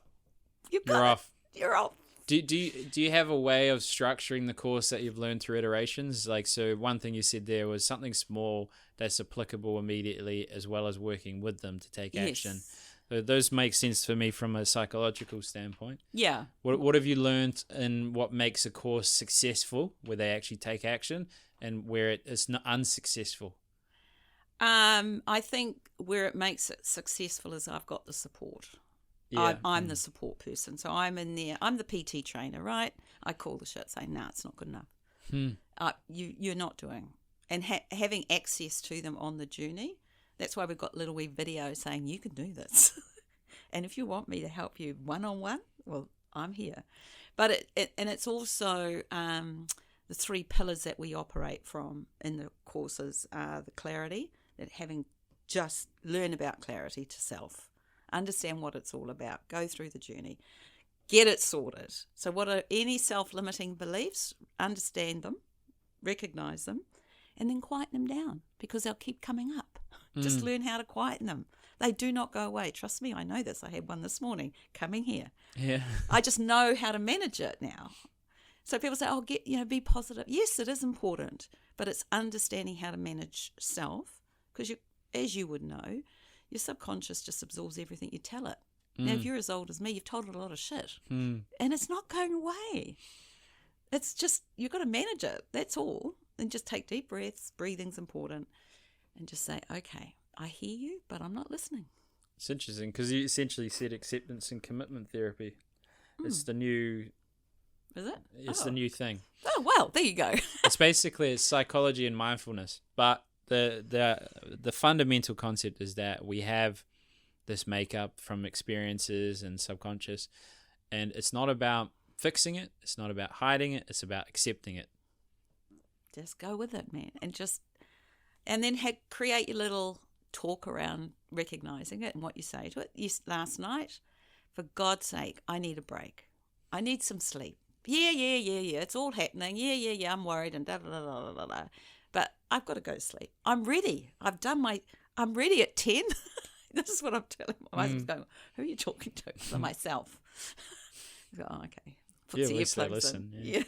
off. You're off. Do you have a way of structuring the course that you've learned through iterations? Like, so one thing you said there was something small that's applicable immediately, as well as working with them to take action. So those make sense for me from a psychological standpoint. Yeah. What have you learned in what makes a course successful, where they actually take action, and where it is not unsuccessful? I think where it makes it successful is I've got the support. Yeah. I'm the support person. So I'm in there. I'm the PT trainer, right? I call the shit, saying, nah, it's not good enough. You're not doing. And having access to them on the journey. That's why we've got little wee videos saying, you can do this. And if you want me to help you one-on-one, well, I'm here. But it's also the 3 pillars that we operate from in the courses are the clarity, that having just learn about clarity to self, understand what it's all about, go through the journey, get it sorted. So what are any self-limiting beliefs? Understand them, recognize them, and then quieten them down, because they'll keep coming up. Just learn how to quieten them. They do not go away. Trust me, I know this. I had one this morning coming here. Yeah. I just know how to manage it now. So people say, oh, be positive. Yes, it is important, but it's understanding how to manage self, because as you would know, your subconscious just absorbs everything you tell it. Now, if you're as old as me, you've told it a lot of shit, and it's not going away. It's just, you've got to manage it. That's all. And just take deep breaths. Breathing's important. And just say, okay, I hear you, but I'm not listening. It's interesting, because you essentially said acceptance and commitment therapy. It's the new... Is it? It's the new thing. Oh, well, there you go. It's psychology and mindfulness. But the fundamental concept is that we have this makeup from experiences and subconscious, and it's not about fixing it. It's not about hiding it. It's about accepting it. Just go with it, man. And then create your little talk around recognizing it and what you say to it. Last night, for God's sake, I need a break. I need some sleep. Yeah. It's all happening. Yeah. I'm worried and da da da da da da. But I've got to go to sleep. I'm ready. I'm ready at 10. This is what I'm telling my husband. Going, who are you talking to? For myself. I go, oh, okay. At least they listen. Yeah.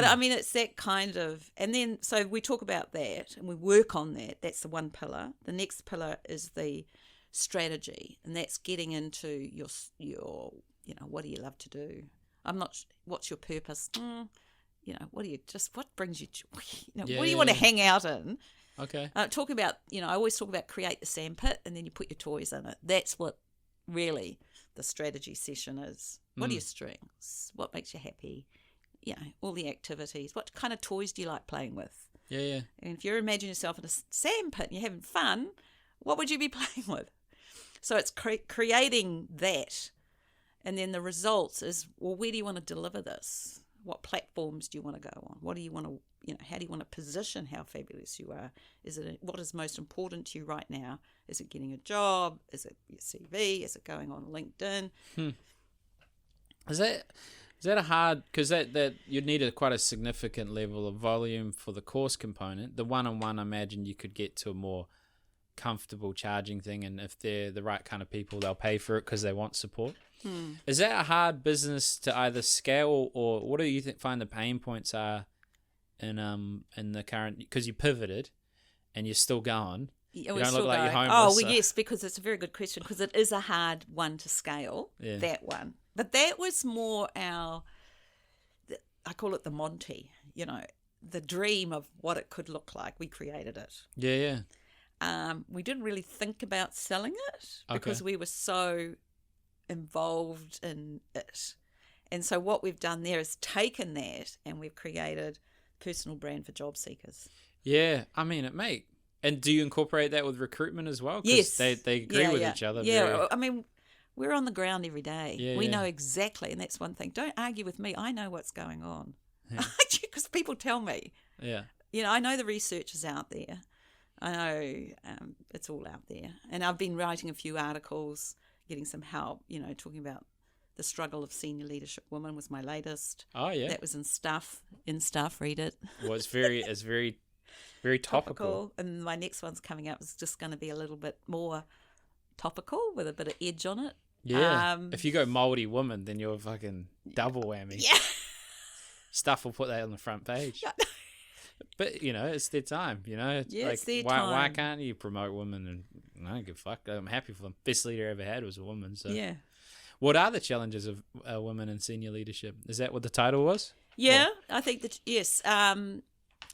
But I mean, it's that kind of, and then, so we talk about that and we work on that. That's the one pillar. The next pillar is the strategy, and that's getting into your, what do you love to do? What's your purpose? What brings you, what do you want to hang out in? Okay. I always talk about create the sandpit and then you put your toys in it. That's what really the strategy session is. What are your strengths? What makes you happy? All the activities. What kind of toys do you like playing with? Yeah, yeah. And if you imagine yourself in a sandpit and you're having fun, what would you be playing with? So it's creating that. And then the results is, well, where do you want to deliver this? What platforms do you want to go on? What do you want to, how do you want to position how fabulous you are? What is most important to you right now? Is it getting a job? Is it your CV? Is it going on LinkedIn? Is that a hard, because that you'd need quite a significant level of volume for the course component. The one-on-one, I imagine you could get to a more comfortable charging thing, and if they're the right kind of people, they'll pay for it because they want support. Is that a hard business to either scale, or what do you find the pain points are in the current, because you pivoted and you're still going? You don't look like you're homeless. Oh, well, yes, because it's a very good question, because it is a hard one to scale, that one. But that was more I call it the Monty, the dream of what it could look like. We created it. Yeah, yeah. We didn't really think about selling it because we were so involved in it. And so what we've done there is taken that and we've created a personal brand for job seekers. Yeah, I mean, and do you incorporate that with recruitment as well? 'Cause yes. They agree with each other. Yeah, I mean, we're on the ground every day. Yeah, we know exactly, and that's one thing. Don't argue with me. I know what's going on. Because people tell me. Yeah. I know the research is out there. I know it's all out there. And I've been writing a few articles, getting some help, talking about the struggle of senior leadership women was my latest. Oh, yeah. That was in Stuff, read it. Well, it's very very topical. And my next one's coming up. It's just going to be a little bit more topical with a bit of edge on it. Yeah. If you go moldy woman, then you're fucking double whammy. Yeah. Stuff will put that on the front page. But, it's their time, Yeah, it's their time. Why time. can't you promote women? And I don't give a fuck. I'm happy for them. Best leader I ever had was a woman. So yeah. What are the challenges of women in senior leadership? Is that what the title was? Yeah, I think that, yes.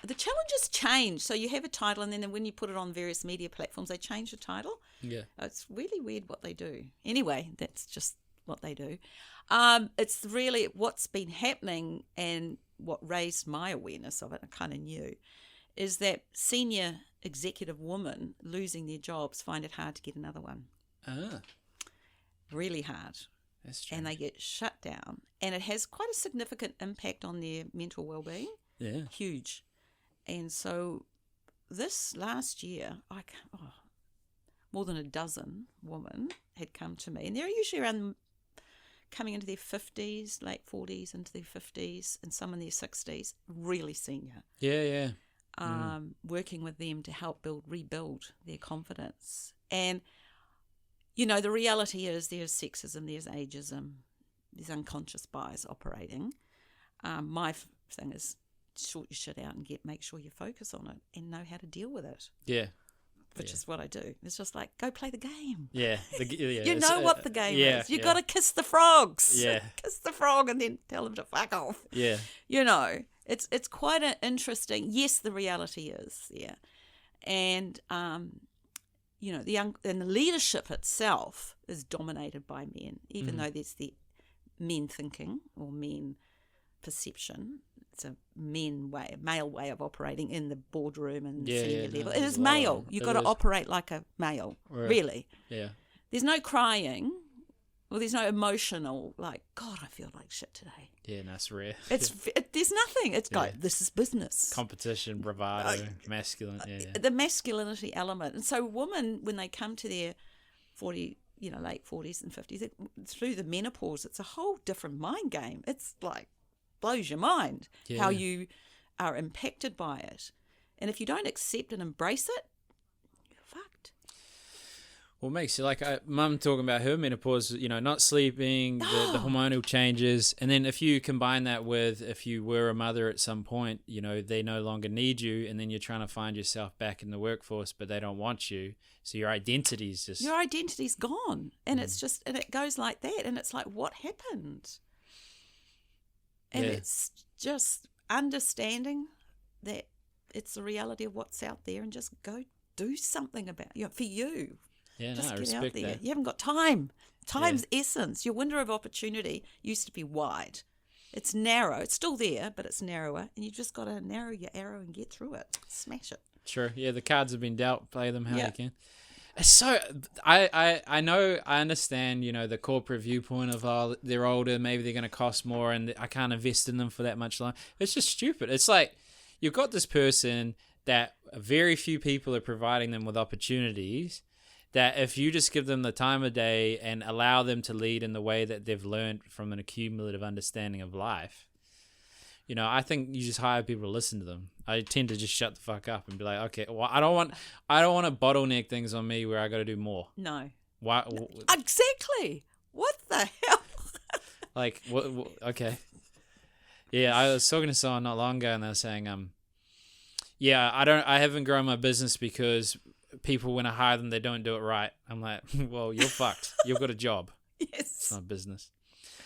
The challenges change. So you have a title, and then when you put it on various media platforms, they change the title. Yeah. It's really weird what they do. Anyway, that's just what they do. It's really what's been happening, and what raised my awareness of it, I kind of knew, is that senior executive women losing their jobs find it hard to get another one. Really hard. That's strange. And they get shut down. And it has quite a significant impact on their mental well-being. Yeah. Huge. And so this last year, more than a dozen women had come to me. And they're usually around coming into their 50s, late 40s, into their 50s, and some in their 60s, really senior. Yeah, yeah. Working with them to help rebuild their confidence. And, the reality is there's sexism, there's ageism, there's unconscious bias operating. My thing is sort your shit out and make sure you focus on it and know how to deal with it. Yeah. Which is what I do. It's just like, go play the game. Yeah. You know what the game is. You yeah. got to kiss the frogs. Yeah. Kiss the frog and then tell them to fuck off. Yeah. It's quite an interesting. Yes, the reality is, yeah, and the leadership itself is dominated by men, even though there's the men thinking or men perception. It's a male way of operating in the boardroom and senior level. It is male. You've got to operate like a male, really. Yeah. There's no crying. Well, there's no emotional, like, God, I feel like shit today. Yeah, that's rare. There's nothing. It's like, this is business. Competition, bravado, masculine. Yeah. The masculinity element. And so women, when they come to their late 40s and 50s, through the menopause, it's a whole different mind game. It's like, blows your mind how you are impacted by it. And if you don't accept and embrace it, you're fucked. What makes you like Mum talking about her menopause, not sleeping, the hormonal changes, and then if you combine that with if you were a mother at some point, they no longer need you, and then you're trying to find yourself back in the workforce, but they don't want you, so your identity's gone, and it's just, and it goes like that, and it's like, what happened? And it's just understanding that it's the reality of what's out there, and just go do something about for you. Yeah, just I get respect out there. that. You haven't got time. Time's essence. Your window of opportunity used to be wide. It's narrow. It's still there, but it's narrower. And you just got to narrow your arrow and get through it. Smash it. Sure. Yeah, the cards have been dealt. Play them how you can. So I know, I understand, the corporate viewpoint of, they're older, maybe they're going to cost more, and I can't invest in them for that much longer. It's just stupid. It's like you've got this person that very few people are providing them with opportunities, that if you just give them the time of day and allow them to lead in the way that they've learned from an accumulative understanding of life, I think you just hire people to listen to them. I tend to just shut the fuck up and be like, okay, well, I don't want to bottleneck things on me where I got to do more. No. Why? Exactly. What the hell? Like, what? Okay. Yeah, I was talking to someone not long ago, and they were saying, I haven't grown my business because people, when I hire them, they don't do it right. I'm like, well, you're fucked. You've got a job. Yes. It's not business.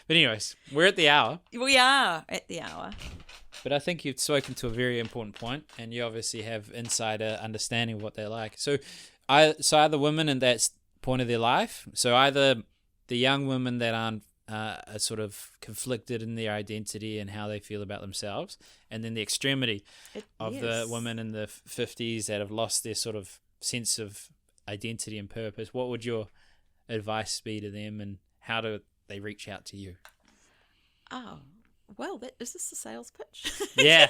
But anyways, we're at the hour. We are at the hour. But I think you've spoken to a very important point, and you obviously have insider understanding of what they're like. So either women in that point of their life, so either the young women that are sort of conflicted in their identity and how they feel about themselves, and then the extremity of the women in the 50s that have lost their sort of sense of identity and purpose. What would your advice be to them, and how do they reach out to you? Oh, well, is this a sales pitch? Yeah.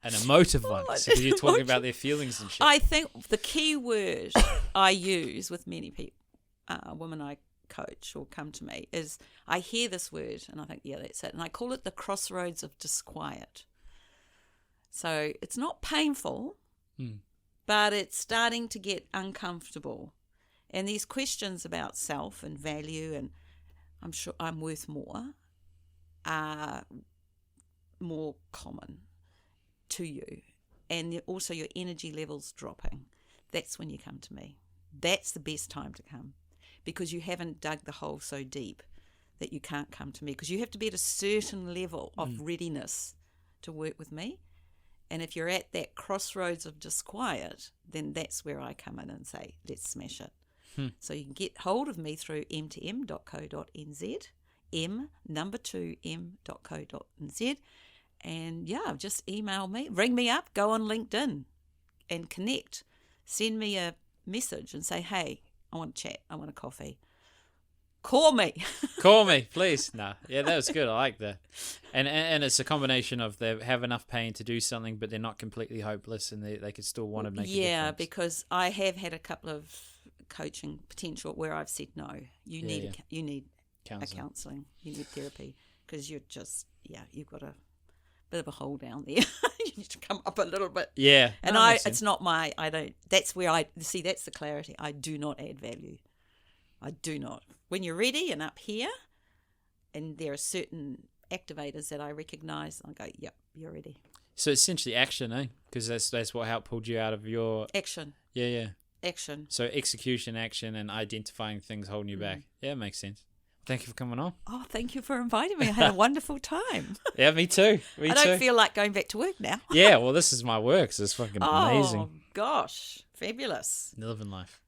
An emotive one, because you're talking about their feelings and shit. I think the key word I use with many people, women I coach or come to me, is I hear this word and I think, yeah, that's it. And I call it the crossroads of disquiet. So it's not painful, but it's starting to get uncomfortable. And these questions about self and value and I'm sure I'm worth more are more common to you. And also your energy levels dropping. That's when you come to me. That's the best time to come, because you haven't dug the hole so deep that you can't come to me, because you have to be at a certain level of readiness to work with me. And if you're at that crossroads of disquiet, then that's where I come in and say, let's smash it. So you can get hold of me through m2m.co.nz, m2m.co.nz, and just email me, ring me up, go on LinkedIn and connect. Send me a message and say, hey, I want to chat, I want a coffee. Call me. Call me, please. Nah, yeah, that was good. I like that. And it's a combination of they have enough pain to do something, but they're not completely hopeless, and they could still want to make a difference. Yeah, because I have had a couple of coaching potential where I've said no. You need counselling. You need therapy, because you're just you've got a bit of a hole down there. You need to come up a little bit. Yeah, and it's not my. I don't. That's where I see. That's the clarity. I do not add value. I do not. When you're ready and up here, and there are certain activators that I recognise, I go, yep, you're ready. So essentially action, eh? Because that's what helped pulled you out of your action. Yeah. Action. So execution, action, and identifying things holding you back. Yeah, it makes sense. Thank you for coming on. Oh, thank you for inviting me. I had a wonderful time. Yeah, me too. I don't feel like going back to work now. Yeah, well, this is my work, so it's fucking amazing. Oh, gosh. Fabulous. Living life.